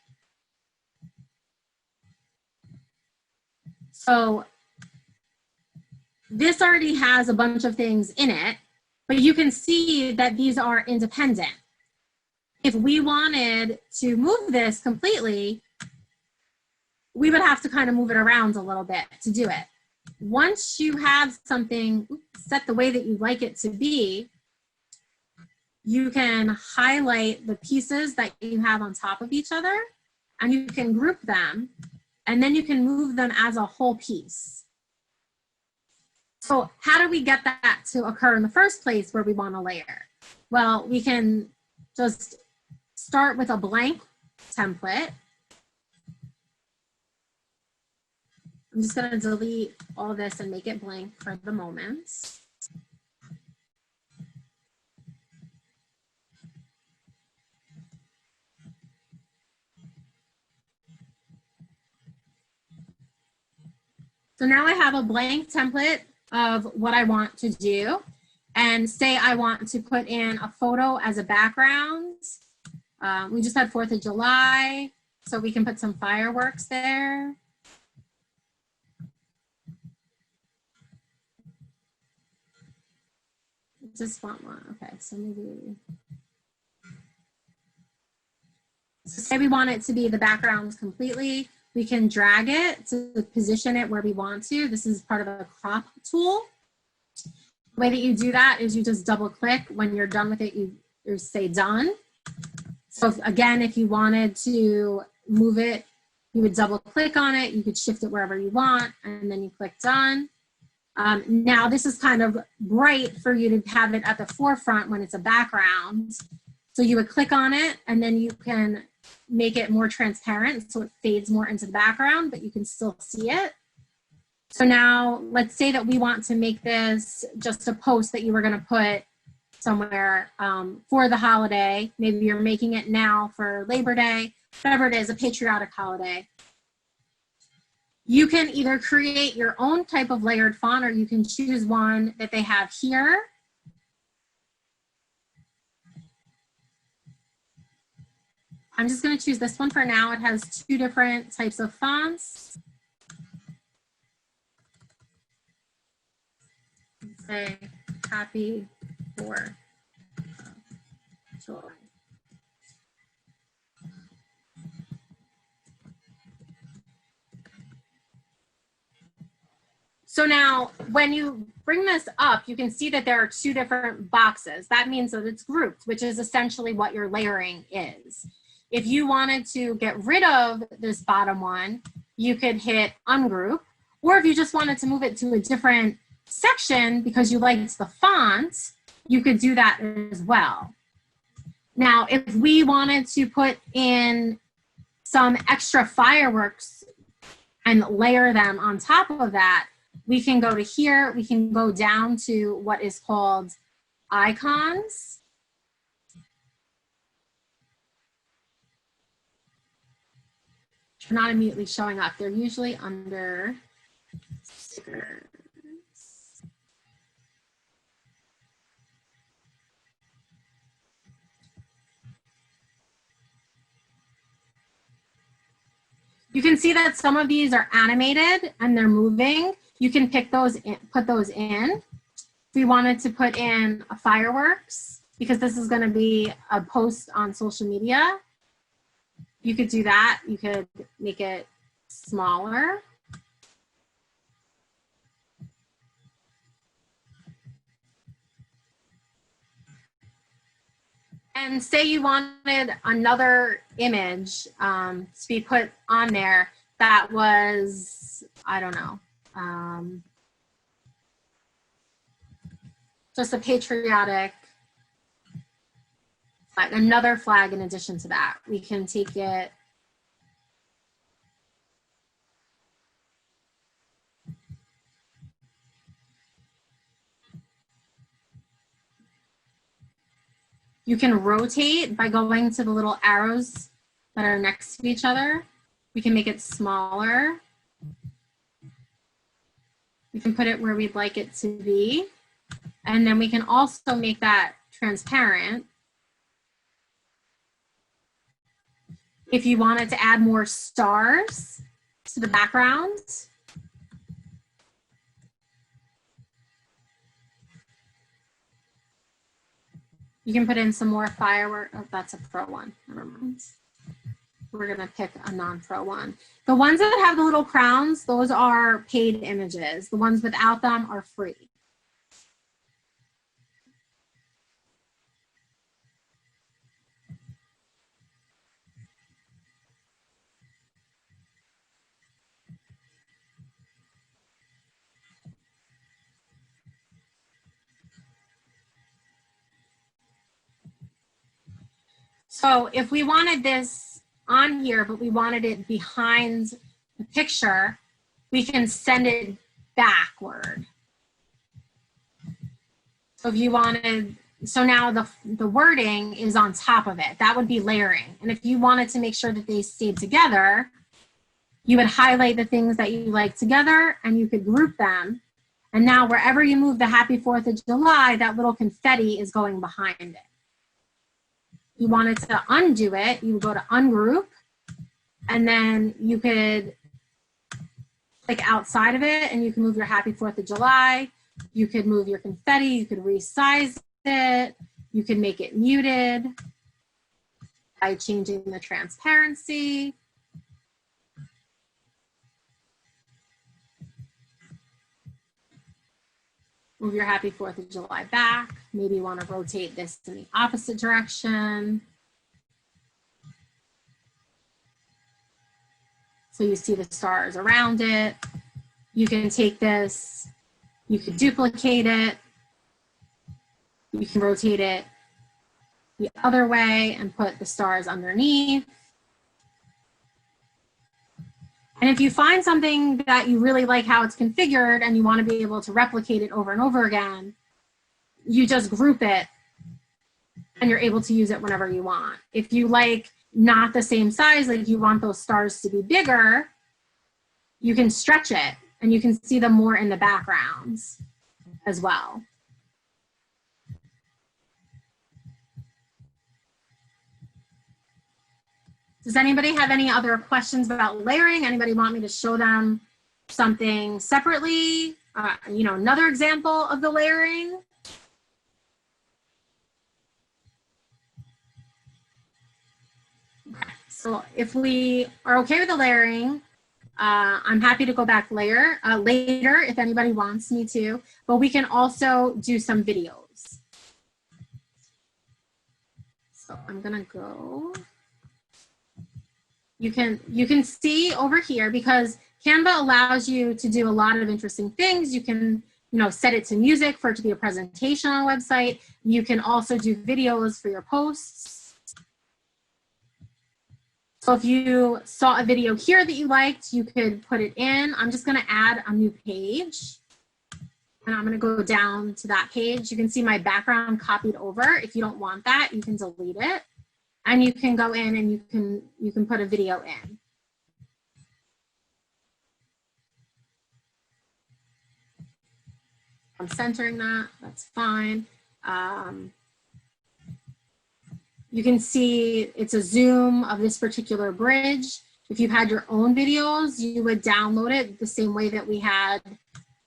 So this already has a bunch of things in it, but you can see that these are independent. If we wanted to move this completely, we would have to kind of move it around a little bit to do it. Once you have something set the way that you like it to be, you can highlight the pieces that you have on top of each other, and you can group them, and then you can move them as a whole piece. So how do we get that to occur in the first place where we want to layer? Well, we can just start with a blank template. I'm just going to delete all this and make it blank for the moment. So now I have a blank template of what I want to do, and say I want to put in a photo as a background. We just had 4th of July, so we can put some fireworks there. Just want one. Okay, so maybe. So say we want it to be the background completely. We can drag it to position it where we want to. This is part of a crop tool. The way that you do that is you just double click. When you're done with it, you say done. So again, if you wanted to move it, you would double click on it. You could shift it wherever you want, and then you click done. Now this is kind of bright for you to have it at the forefront when it's a background. So you would click on it, and then you can make it more transparent so it fades more into the background, but you can still see it. So now let's say that we want to make this just a post that you were going to put somewhere for the holiday. Maybe you're making it now for Labor Day, whatever it is, a patriotic holiday. You can either create your own type of layered font, or you can choose one that they have here. I'm just going to choose this one for now. It has 2 different types of fonts. Say happy 4th of July. So now when you bring this up, you can see that there are 2 different boxes. That means that it's grouped, which is essentially what your layering is. If you wanted to get rid of this bottom one, you could hit ungroup, or if you just wanted to move it to a different section because you liked the font, you could do that as well. Now, if we wanted to put in some extra fireworks and layer them on top of that, we can go to here, we can go down to what is called icons. They're not immediately showing up. They're usually under stickers. You can see that some of these are animated and they're moving. You can pick those in, put those in. If we wanted to put in a fireworks, because this is going to be a post on social media, you could do that. You could make it smaller. And say you wanted another image to be put on there that was, I don't know, just a patriotic flag, another flag in addition to that. We can take it. You can rotate by going to the little arrows that are next to each other. We can make it smaller. We can put it where we'd like it to be. And then we can also make that transparent. If you wanted to add more stars to the background, you can put in some more firework. Oh, that's a pro one. Never mind. We're going to pick a non-pro one. The ones that have the little crowns, those are paid images. The ones without them are free. So if we wanted this on here, but we wanted it behind the picture, we can send it backward. So if you wanted, so now the wording is on top of it. That would be layering. And if you wanted to make sure that they stayed together, you would highlight the things that you like together and you could group them. And now wherever you move the Happy 4th of July, that little confetti is going behind it. You wanted to undo it, you would go to ungroup, and then you could click outside of it and you can move your Happy 4th of July. You could move your confetti, you could resize it, you can make it muted by changing the transparency. Move your Happy 4th of July back. Maybe you want to rotate this in the opposite direction. So you see the stars around it. You can take this, you can duplicate it. You can rotate it the other way and put the stars underneath. And if you find something that you really like how it's configured and you want to be able to replicate it over and over again, you just group it and you're able to use it whenever you want. If you like not the same size, like you want those stars to be bigger, you can stretch it and you can see them more in the backgrounds as well. Does anybody have any other questions about layering? Anybody want me to show them something separately? You know, another example of the layering? So if we are okay with the layering, I'm happy to go back later if anybody wants me to, but we can also do some videos. So I'm gonna go. You can see over here, because Canva allows you to do a lot of interesting things. You can, you know, set it to music for it to be a presentation on a website. You can also do videos for your posts. So if you saw a video here that you liked, you could put it in. I'm just gonna add a new page. And I'm gonna go down to that page. You can see my background copied over. If you don't want that, you can delete it. And you can go in and you can put a video in. I'm centering that, that's fine. You can see it's a zoom of this particular bridge. If you had your own videos, you would download it the same way that we had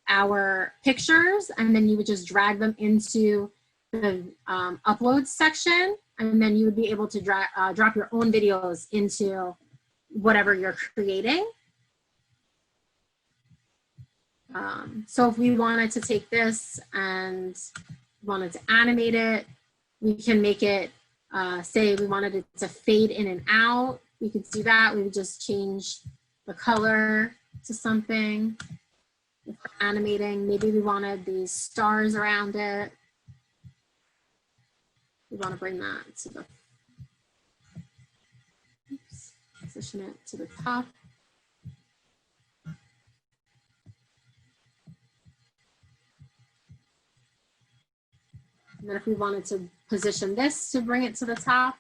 our pictures, and then you would just drag them into the uploads section, and then you would be able to drop your own videos into whatever you're creating. So if we wanted to take this and wanted to animate it, we can make it, say we wanted it to fade in and out. We could do that. We would just change the color to something. If we're animating, maybe we wanted these stars around it. We want to bring that to the, oops, position it to the top. And then if we wanted to position this to bring it to the top,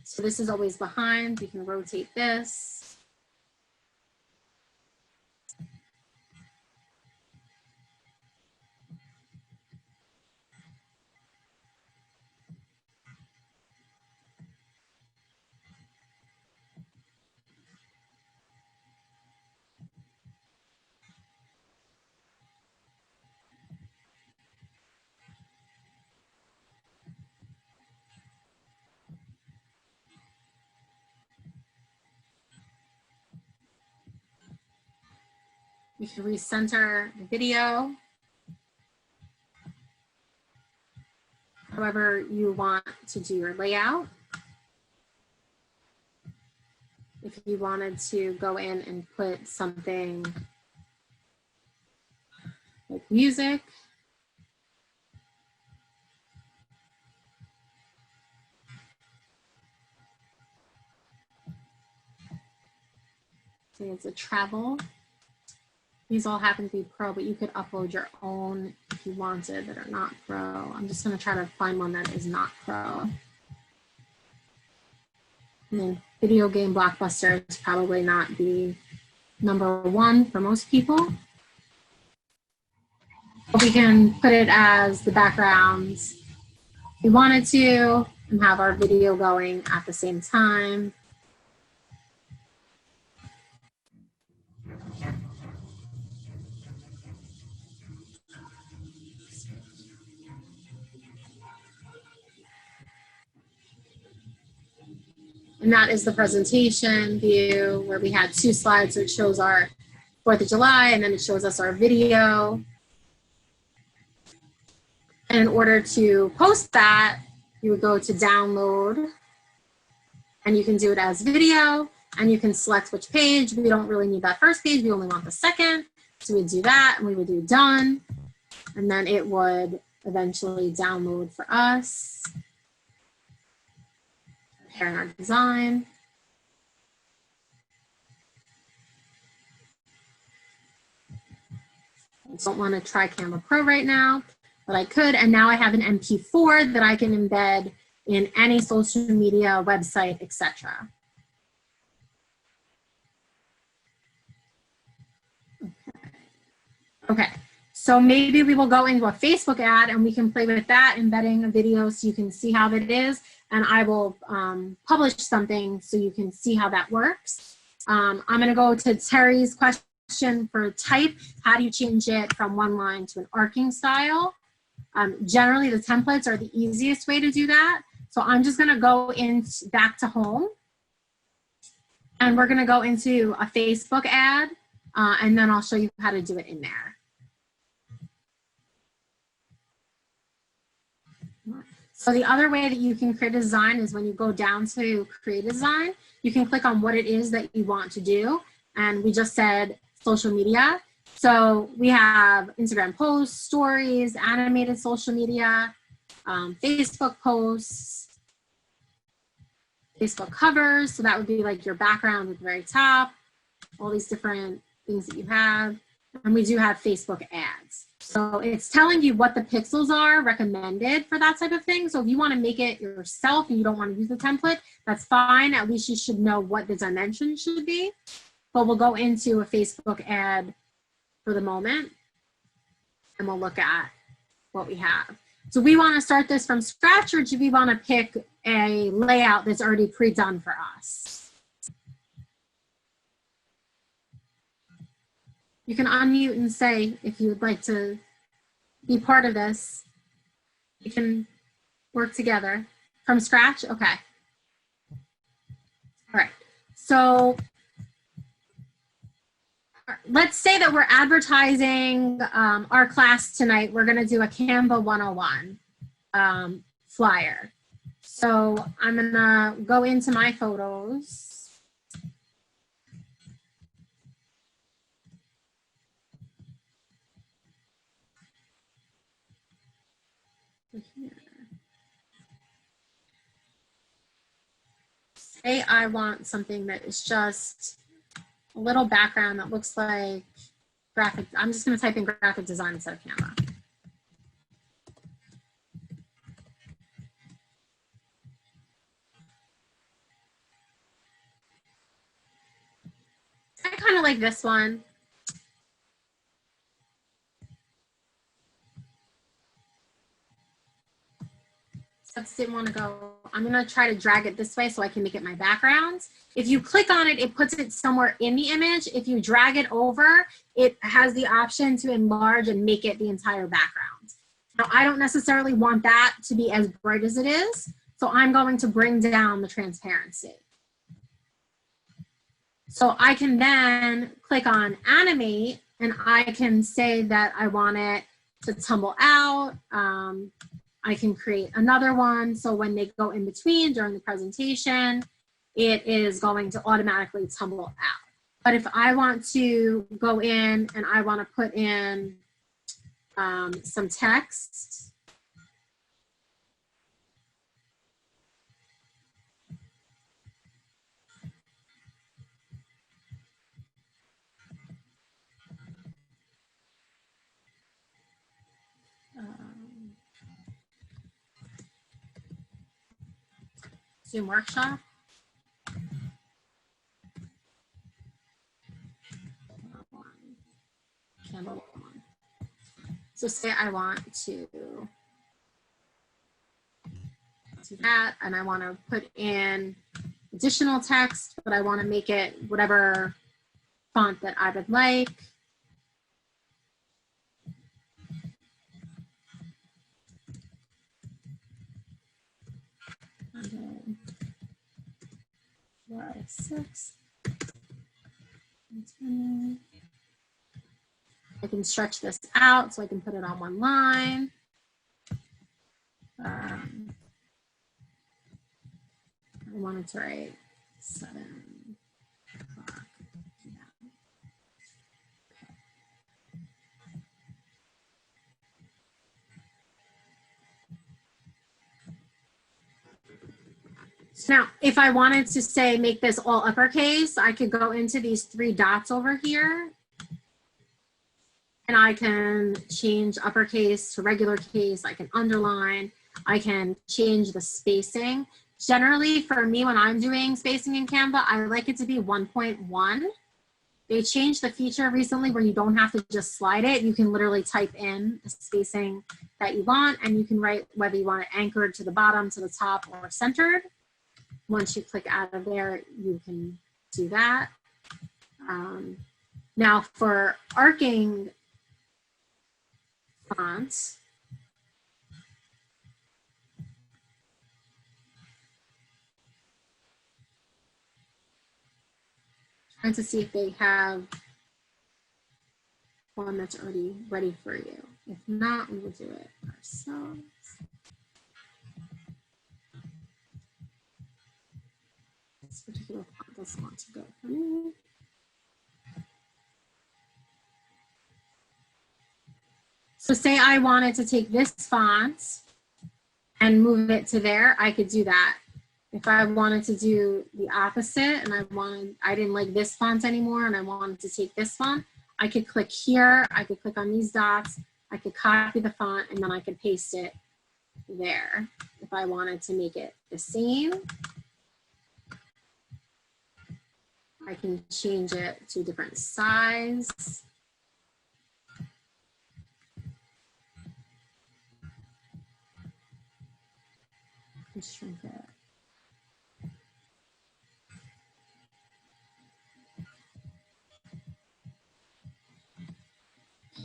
so this is always behind, we can rotate this. We can recenter the video however you want to do your layout. If you wanted to go in and put something like music, say it's a travel. These all happen to be pro, but you could upload your own if you wanted that are not pro. I'm just gonna try to find one that is not pro. I mean, video game blockbuster is probably not the #1 for most people. But we can put it as the background if we wanted to and have our video going at the same time. And that is the presentation view where we had 2 slides. So it shows our 4th of July and then it shows us our video. And in order to post that, you would go to download and you can do it as video and you can select which page. We don't really need that first page. We only want the second. So we'd do that and we would do done. And then it would eventually download for us. Preparing our design. I don't want to try Canva Pro right now, but I could. And now I have an MP4 that I can embed in any social media, website, etc. Okay. So maybe we will go into a Facebook ad and we can play with that, embedding a video so you can see how that is. And I will publish something so you can see how that works. I'm going to go to Terry's question for type. How do you change it from one line to an arcing style? Generally, the templates are the easiest way to do that. So I'm just going to go back to home. And we're going to go into a Facebook ad. And then I'll show you how to do it in there. So the other way that you can create a design is when you go down to create a design, you can click on what it is that you want to do. And we just said social media. So we have Instagram posts, stories, animated social media, Facebook posts, Facebook covers. So that would be like your background at the very top, all these different things that you have. And we do have Facebook ads. So it's telling you what the pixels are recommended for that type of thing. So if you want to make it yourself and you don't want to use the template, that's fine. At least you should know what the dimensions should be. But we'll go into a Facebook ad for the moment and we'll look at what we have. So we want to start this from scratch, or do we want to pick a layout that's already pre-done for us? You can unmute and say if you would like to be part of this. We can work together. From scratch? Okay. All right. So let's say that we're advertising our class tonight. We're going to do a Canva 101 flyer. So I'm going to go into my photos. Here. Say I want something that is just a little background that looks like graphic. I'm just going to type in graphic design instead of Canva. I kind of like this one. Just didn't want to go. I'm going to try to drag it this way so I can make it my background. If you click on it, it puts it somewhere in the image. If you drag it over, it has the option to enlarge and make it the entire background. Now, I don't necessarily want that to be as bright as it is, so I'm going to bring down the transparency. So I can then click on animate, and I can say that I want it to tumble out. I can create another one. So when they go in between during the presentation, it is going to automatically tumble out. But if I want to go in and I want to put in some text, Zoom workshop. Canva 1. So say I want to do that, and I want to put in additional text, but I want to make it whatever font that I would like. July 6th. I can stretch this out so I can put it on one line. I wanted to write 7 o'clock. So now, if I wanted to say, make this all uppercase, I could go into these 3 dots over here. And I can change uppercase to regular case. I can underline. I can change the spacing. Generally, for me, when I'm doing spacing in Canva, I like it to be 1.1. They changed the feature recently where you don't have to just slide it. You can literally type in the spacing that you want, and you can write whether you want it anchored to the bottom, to the top, or centered. Once you click out of there, you can do that. Now for arcing fonts, trying to see if they have one that's already ready for you. If not, we will do it ourselves. This particular font doesn't want to go for me. So say I wanted to take this font and move it to there, I could do that. If I wanted to do the opposite and I didn't like this font anymore and I wanted to take this font, I could click here, I could click on these dots, I could copy the font, and then I could paste it there. If I wanted to make it the same, I can change it to a different size. And shrink it.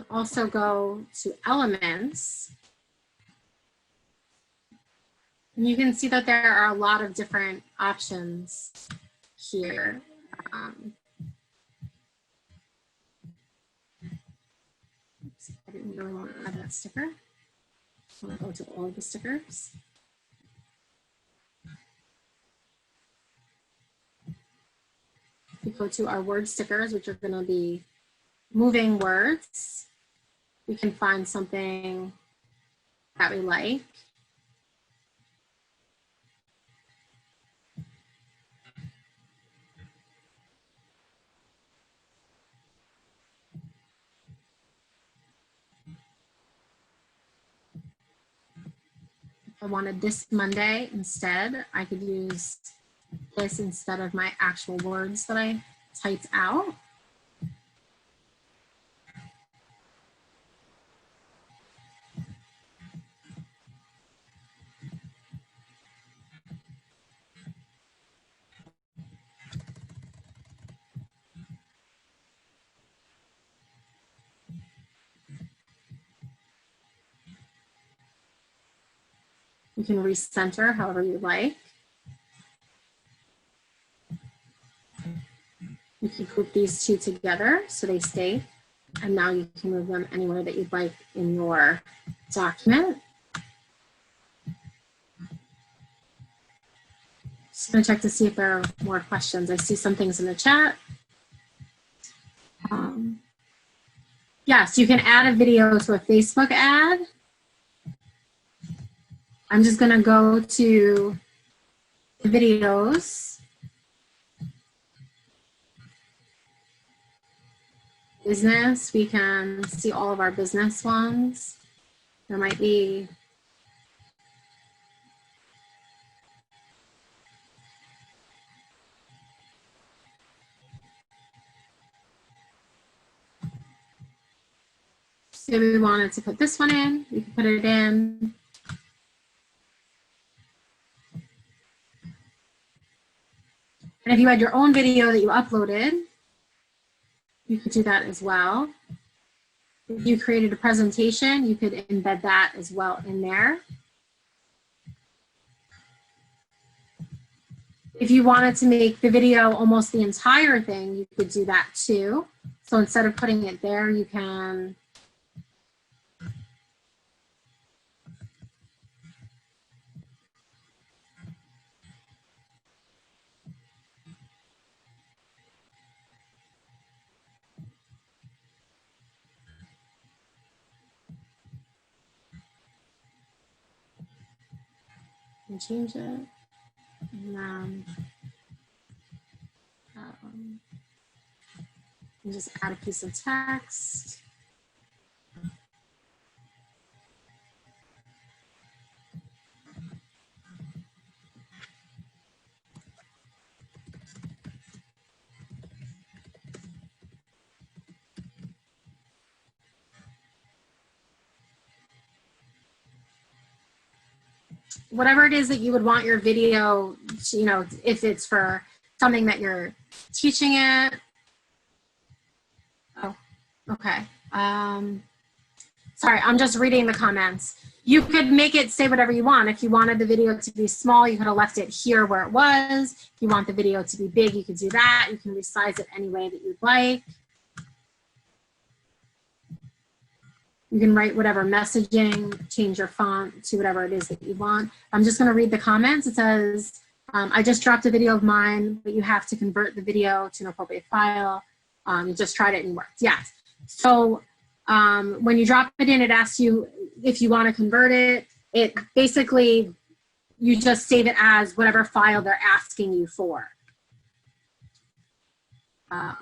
Also go to elements. And you can see that there are a lot of different options here. Oops, I didn't really want to add that sticker. So I'll go to all of the stickers. We go to our word stickers, which are going to be moving words. We can find something that we like. If I wanted this Monday instead, I could use this instead of my actual words that I typed out. You can recenter however you like. You can group these two together so they stay. And now you can move them anywhere that you'd like in your document. Just gonna check to see if there are more questions. I see some things in the chat. Yes, you can add a video to a Facebook ad. I'm just gonna go to the videos. Business, we can see all of our business ones. There might be say we wanted to put this one in, we can put it in. And if you had your own video that you uploaded, you could do that as well. If you created a presentation, you could embed that as well in there. If you wanted to make the video almost the entire thing, you could do that too. So instead of putting it there, you can change it. And then you just add a piece of text. whatever it is that you would want your video to, you know, if it's for something that you're teaching it. Oh, okay. Sorry, I'm just reading the comments. You could make it say whatever you want. If you wanted the video to be small, you could have left it here where it was. If you want the video to be big, you could do that. You can resize it any way that you'd like. You can write whatever messaging, change your font to whatever it is that you want. I'm just gonna read the comments. It says, I just dropped a video of mine, but you have to convert the video to an appropriate file. You just tried it and worked. Yes. So when you drop it in, it asks you if you want to convert it. It basically, you just save it as whatever file they're asking you for. I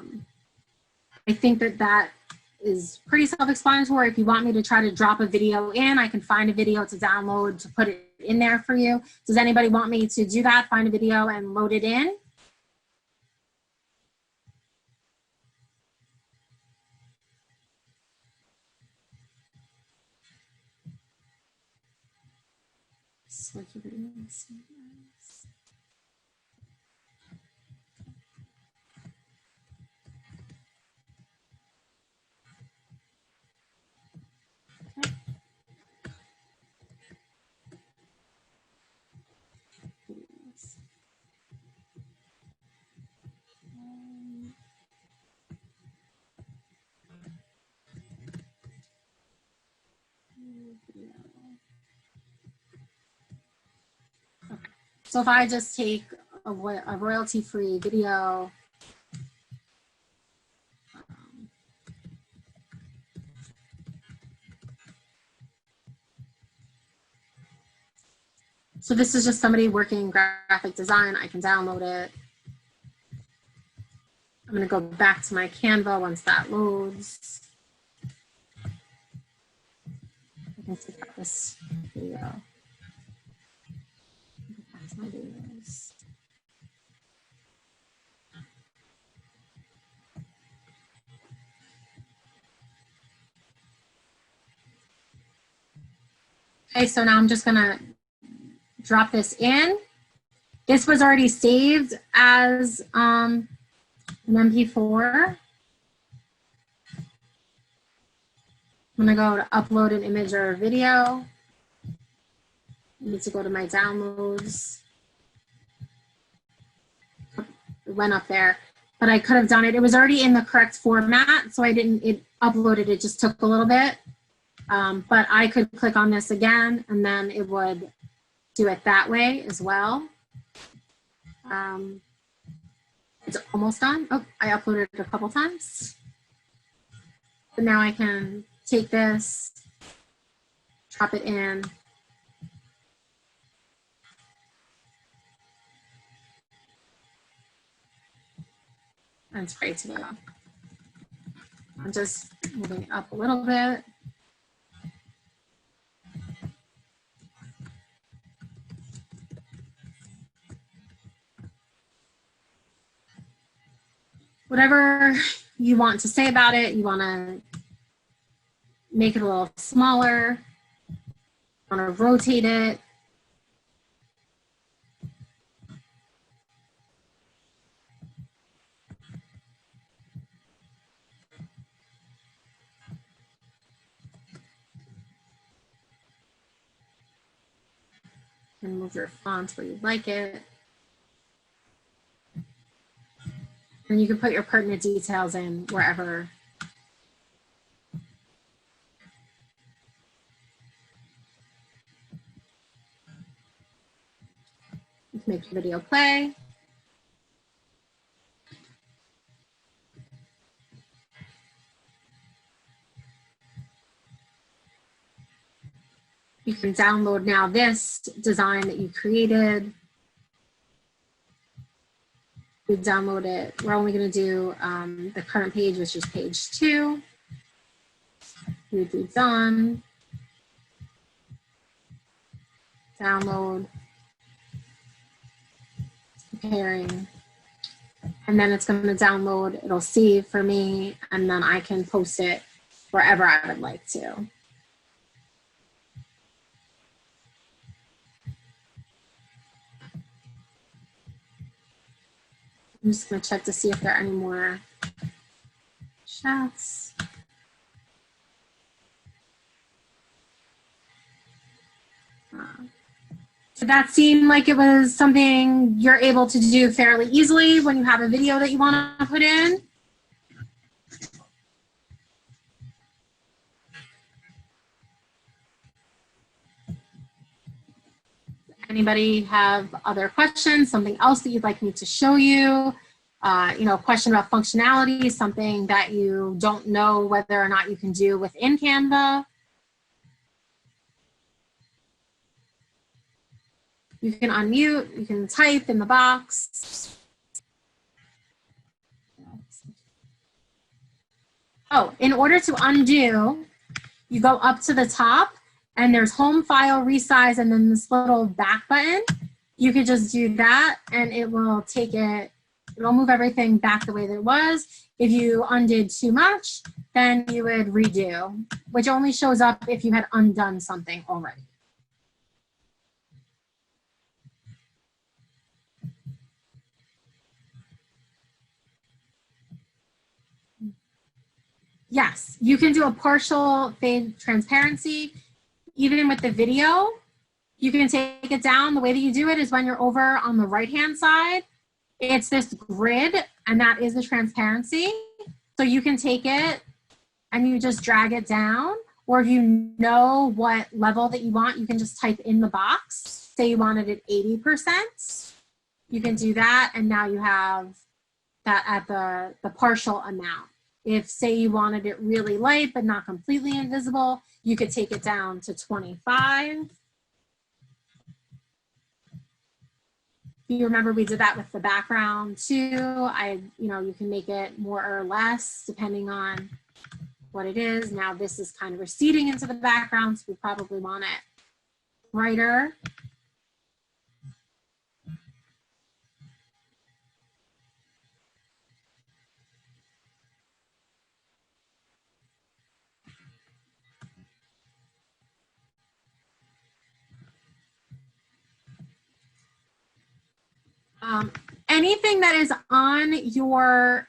think that is pretty self-explanatory. If you want me to try to drop a video in, I can find a video to download to put it in there for you. Does anybody want me to do that? Find a video and load it in? So if I just take a royalty-free video, so this is just somebody working graphic design. I can download it. I'm gonna go back to my Canva once that loads. I can take out this video. Back to my videos. Okay, so now I'm just gonna drop this in. This was already saved as an MP4. I'm gonna go to upload an image or a video. I need to go to my downloads. It went up there, but I could have done it. It was already in the correct format, so I didn't, it uploaded, it just took a little bit. But I could click on this again and then it would do it that way as well. It's almost done. Oh, I uploaded it a couple times. But now I can take this, drop it in. And it's ready to go. I'm just moving it up a little bit. Whatever you want to say about it, you want to make it a little smaller, want to rotate it. And move your font where you'd like it. And you can put your pertinent details in wherever. You can make your video play. You can download now this design that you created. We download it. We're only going to do the current page, which is page 2. We do done. Download. Preparing. And then it's going to download. It'll save for me, and then I can post it wherever I would like to. I'm just gonna check to see if there are any more chats. So that seemed like it was something you're able to do fairly easily when you have a video that you want to put in. Anybody have other questions, something else that you'd like me to show you? You know, a question about functionality, something that you don't know whether or not you can do within Canva. You can unmute, you can type in the box. Oh, in order to undo, you go up to the top and there's home, file, resize, and then this little back button. You could just do that and it will take it, it'll move everything back the way that it was. If you undid too much, then you would redo, which only shows up if you had undone something already. Yes, you can do a partial fade transparency. Even with the video, you can take it down. The way that you do it is when you're over on the right-hand side, it's this grid, and that is the transparency. So you can take it and you just drag it down, or if you know what level that you want, you can just type in the box. Say you wanted it 80%, you can do that, and now you have that at the partial amount. If, say, you wanted it really light but not completely invisible, you could take it down to 25. You remember we did that with the background too. You know, you can make it more or less depending on what it is. Now this is kind of receding into the background, so we probably want it brighter. Anything that is on your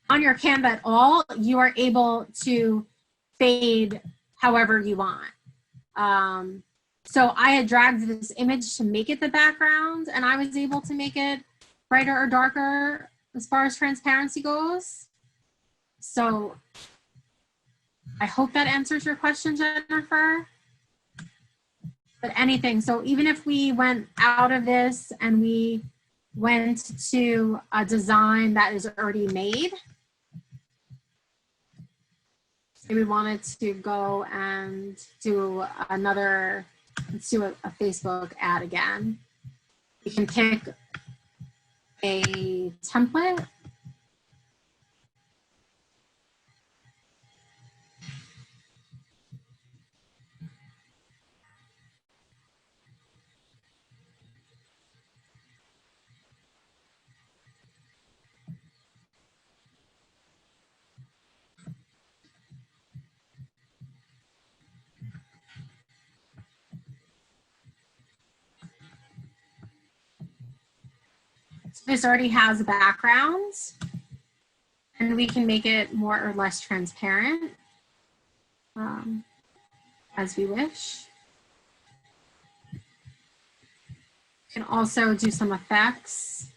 Canva at all, you are able to fade however you want. So I had dragged this image to make it the background, and I was able to make it brighter or darker as far as transparency goes. So I hope that answers your question, Jennifer. But anything, so even if we went out of this and we went to a design that is already made, say we wanted to go and do another, let's do a Facebook ad again. You can pick a template. So this already has a background, and we can make it more or less transparent as we wish. You can also do some effects.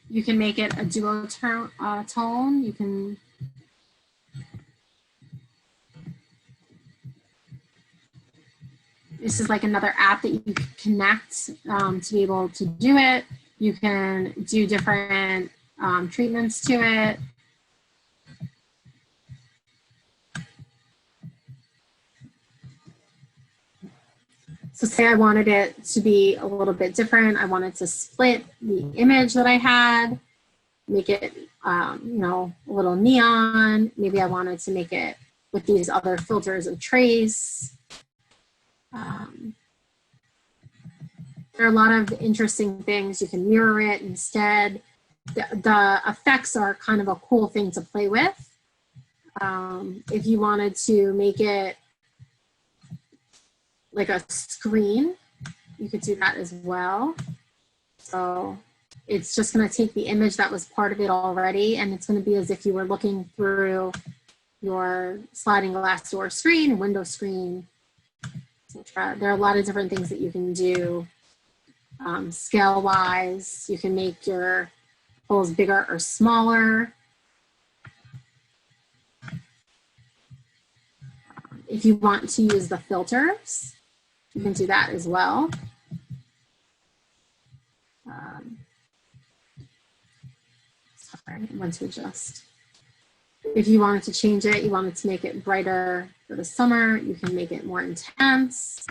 You can make it a duotone. You can this is like another app that you can connect to be able to do it. You can do different treatments to it. So say I wanted it to be a little bit different. I wanted to split the image that I had, make it, you know, a little neon. Maybe I wanted to make it with these other filters of trace. There are a lot of interesting things. You can mirror it instead. The effects are kind of a cool thing to play with. If you wanted to make it like a screen, you could do that as well. So it's just going to take the image that was part of it already, and it's going to be as if you were looking through your sliding glass door screen, window screen, etc. There are a lot of different things that you can do scale-wise. You can make your holes bigger or smaller. If you want to use the filters, you can do that as well. Sorry, I want to adjust. If you wanted to change it, you wanted to make it brighter for the summer, you can make it more intense.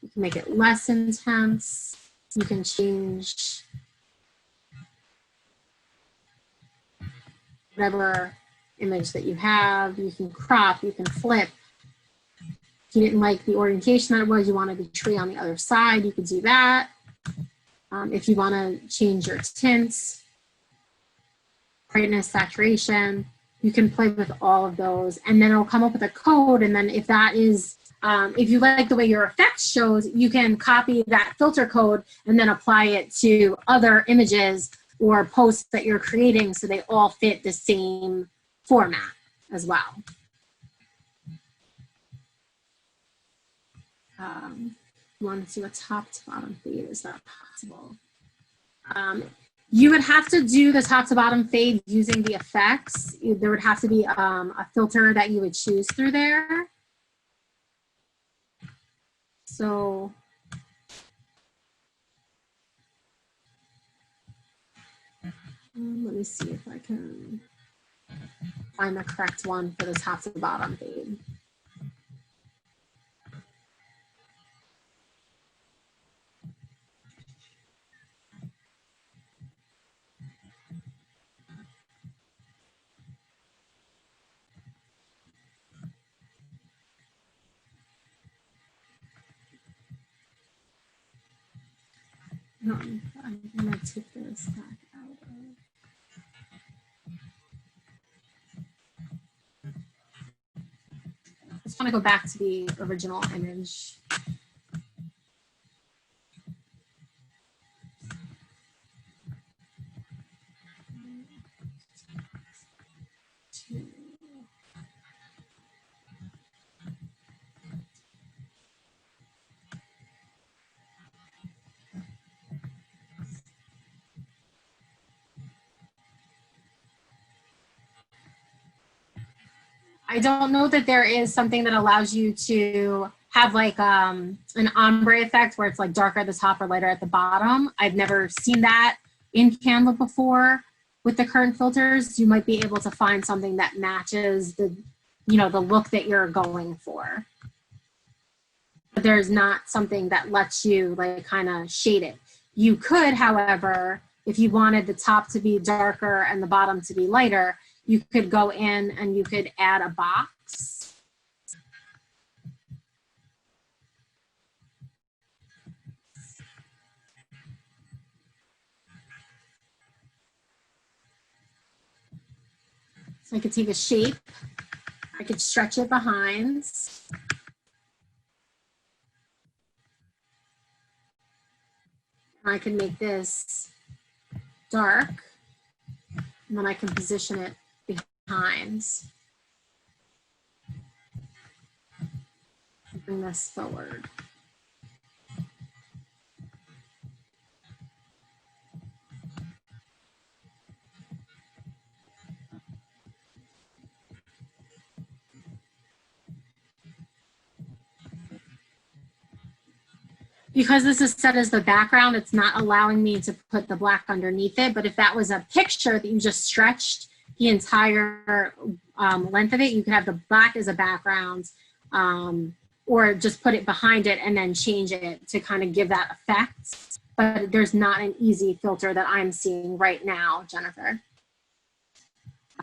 You can make it less intense. You can change whatever image that you have. You can crop, you can flip. If you didn't like the orientation that it was, you wanted the tree on the other side, you could do that. If you want to change your tints, brightness, saturation, you can play with all of those, and then it'll come up with a code. And then if that is, if you like the way your effect shows, you can copy that filter code and then apply it to other images or posts that you're creating so they all fit the same format as well. You want to do a top to bottom fade, is that possible? You would have to do the top to bottom fade using the effects. There would have to be a filter that you would choose through there. So let me see if I can find the correct one for the top to bottom fade. I'm gonna take this back out of. I just want to go back to the original image. I don't know that there is something that allows you to have like an ombre effect where it's like darker at the top or lighter at the bottom. I've never seen that in Canva before. With the current filters, you might be able to find something that matches the, you know, the look that you're going for. But there's not something that lets you like kind of shade it. You could, however, if you wanted the top to be darker and the bottom to be lighter, you could go in and you could add a box. So I could take a shape, I could stretch it behind. I can make this dark, and then I can position it behind. Bring this forward. Because this is set as the background, it's not allowing me to put the black underneath it. But if that was a picture that you just stretched the entire length of it, you could have the black as a background, or just put it behind it and then change it to kind of give that effect. But there's not an easy filter that I'm seeing right now, Jennifer.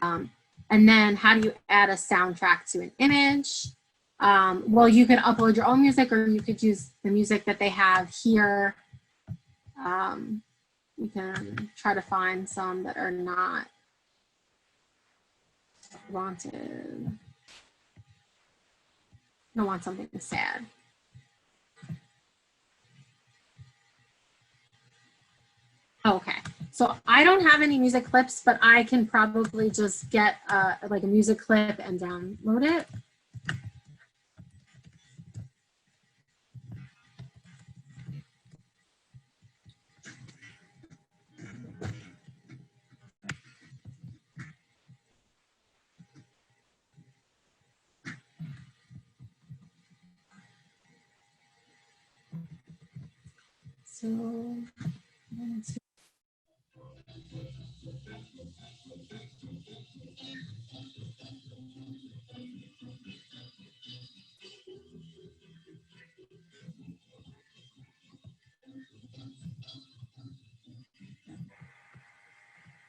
And then how do you add a soundtrack to an image? Well, you can upload your own music, or you could use the music that they have here. You can try to find some that are not wanted. I don't want something sad. Okay, so I don't have any music clips, but I can probably just get like a music clip and download it. So,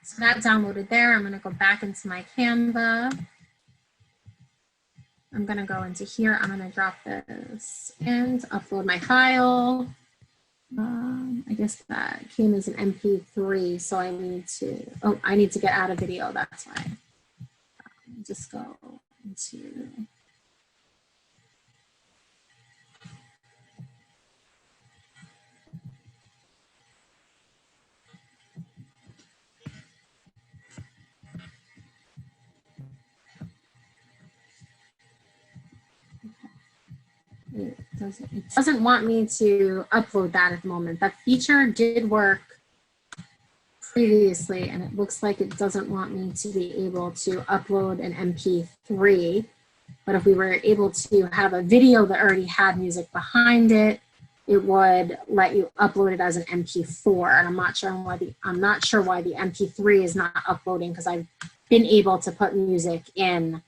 so that downloaded there. I'm going to go back into my Canva. I'm going to go into here. I'm going to drop this and upload my file. I guess that came as an MP3, so I need to, oh, I need to get out of video. That's why. Just go into, it doesn't want me to upload that at the moment. That feature did work previously, and it looks like it doesn't want me to be able to upload an MP3. But if we were able to have a video that already had music behind it, it would let you upload it as an MP4. And I'm not sure why the MP3 is not uploading, because I've been able to put music in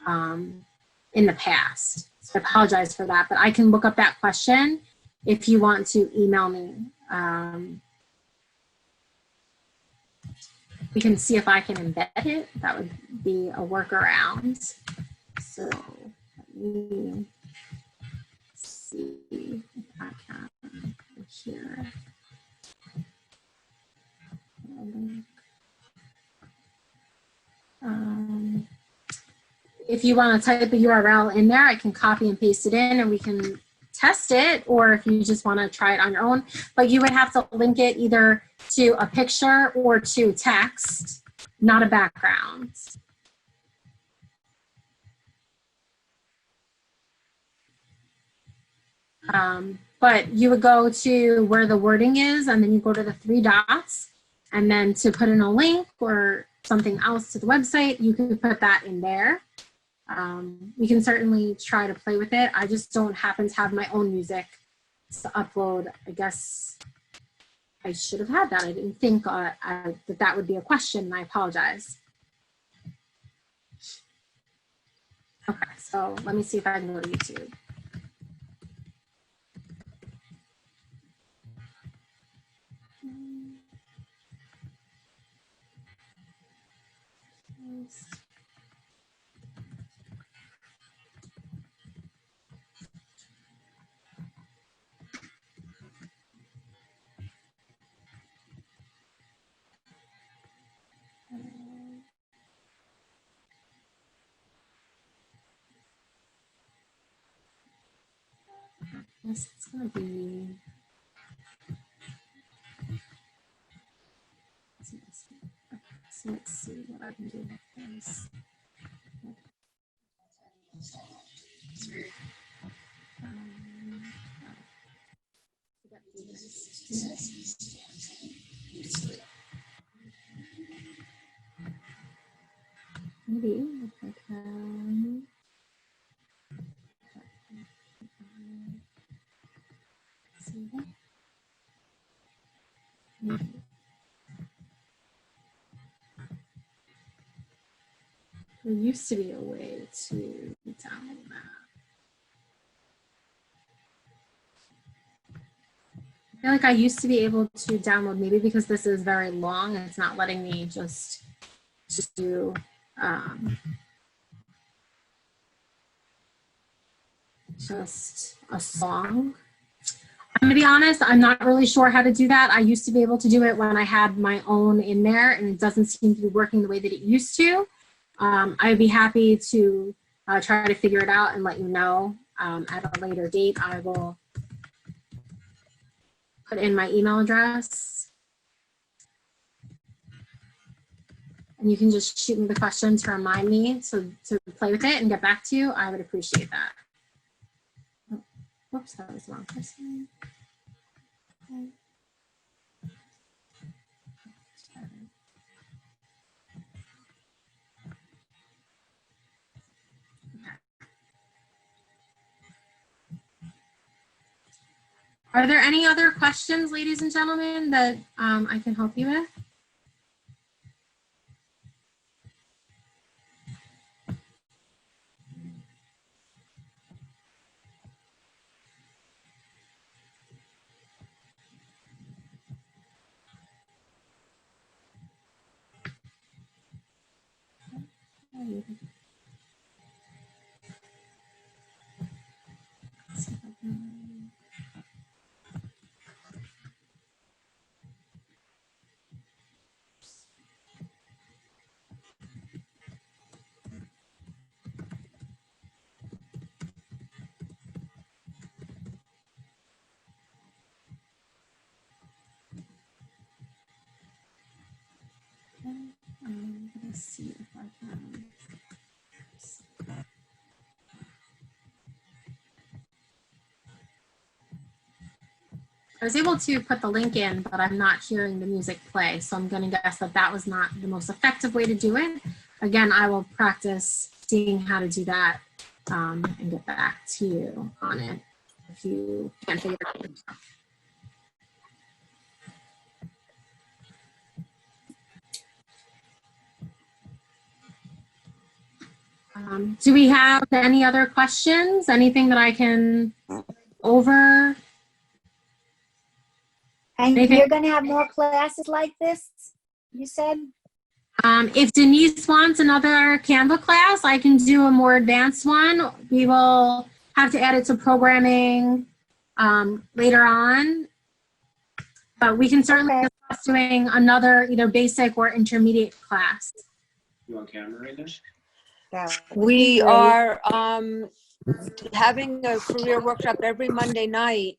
the past. So I apologize for that, but I can look up that question if you want to email me. We can see if I can embed it. That would be a workaround. So let me see if I can go here. If you want to type a URL in there, I can copy and paste it in and we can test it, or if you just want to try it on your own. But you would have to link it either to a picture or to text, not a background. But you would go to where the wording is, and then you go to the 3 dots, and then to put in a link or something else to the website, you can put that in there. We can certainly try to play with it. I just don't happen to have my own music to upload. I guess I should have had that. I didn't think that would be a question, and I apologize. Okay, so let me see if I can go to YouTube. Yes, it's gonna be. So let's see what I can do with this. Maybe if I can. See that? Maybe. There used to be a way to download that. I feel like I used to be able to download, maybe because this is very long and it's not letting me just do just a song. I'm gonna be honest, I'm not really sure how to do that. I used to be able to do it when I had my own in there, and it doesn't seem to be working the way that it used to. I'd be happy to try to figure it out and let you know at a later date. I will put in my email address and you can just shoot me the question to remind me to play with it and get back to you, I would appreciate that. Oh, whoops, that was the wrong person. Okay. Are there any other questions, ladies and gentlemen, that I can help you with? Let's see if I can. I was able to put the link in, but I'm not hearing the music play. So I'm going to guess that that was not the most effective way to do it. Again, I will practice seeing how to do that and get back to you on it if you can't figure it out. Do we have any other questions? Anything that I can over? And Anything? you're going to have more classes like this, you said? If Denise wants another Canva class, I can do a more advanced one. We will have to add it to programming later on. But we can certainly discuss doing another either basic or intermediate class. You on camera right now? We are having a career workshop every Monday night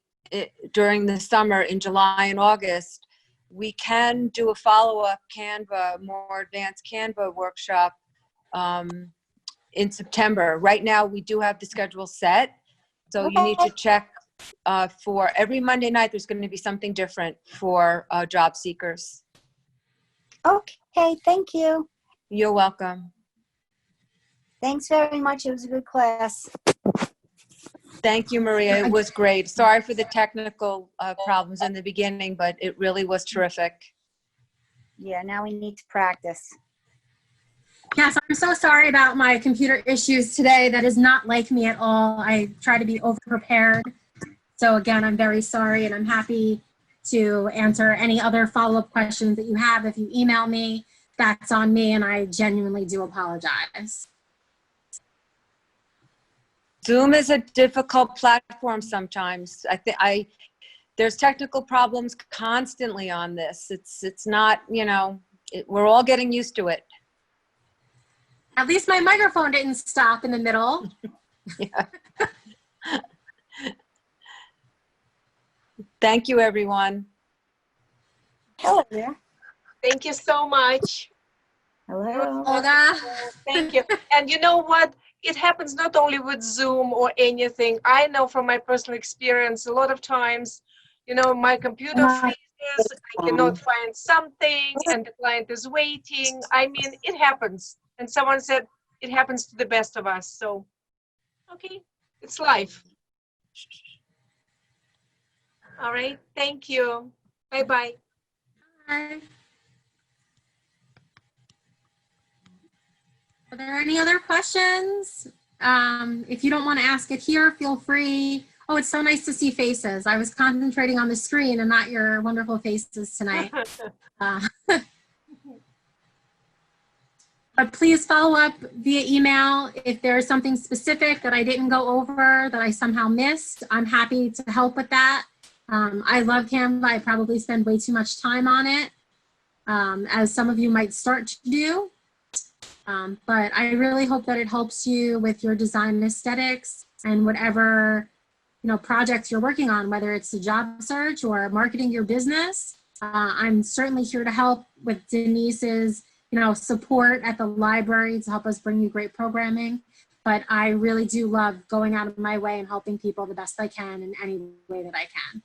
during the summer in July and August. We can do a follow-up Canva, more advanced Canva workshop in September. Right now, we do have the schedule set. So you need to check for every Monday night, there's going to be something different for job seekers. Okay, thank you. You're welcome. Thanks very much. It was a good class. Thank you, Maria. It was great. Sorry for the technical problems in the beginning, but it really was terrific. Yeah, now we need to practice. Yes, I'm so sorry about my computer issues today. That is not like me at all. I try to be over-prepared. So again, I'm very sorry, and I'm happy to answer any other follow-up questions that you have. If you email me, that's on me, and I genuinely do apologize. Zoom is a difficult platform sometimes. There's technical problems constantly on this. It's not, you know, we're all getting used to it. At least my microphone didn't stop in the middle. Yeah. Thank you, everyone. Hello there. Thank you so much. Hello. Olga. Thank you. And you know what? It happens not only with Zoom or anything. I know from my personal experience, a lot of times, you know, my computer freezes, I cannot find something, and the client is waiting. I mean, it happens. And someone said, it happens to the best of us. So, okay, it's life. All right, thank you. Bye-bye. Bye. Are there any other questions? If you don't want to ask it here, feel free. Oh, it's so nice to see faces. I was concentrating on the screen and not your wonderful faces tonight. But please follow up via email if there's something specific that I didn't go over that I somehow missed. I'm happy to help with that. I love Canva. I probably spend way too much time on it, as some of you might start to do. But I really hope that it helps you with your design aesthetics and whatever, you know, projects you're working on, whether it's a job search or marketing your business. I'm certainly here to help with Denise's support at the library to help us bring you great programming. But I really do love going out of my way and helping people the best I can in any way that I can.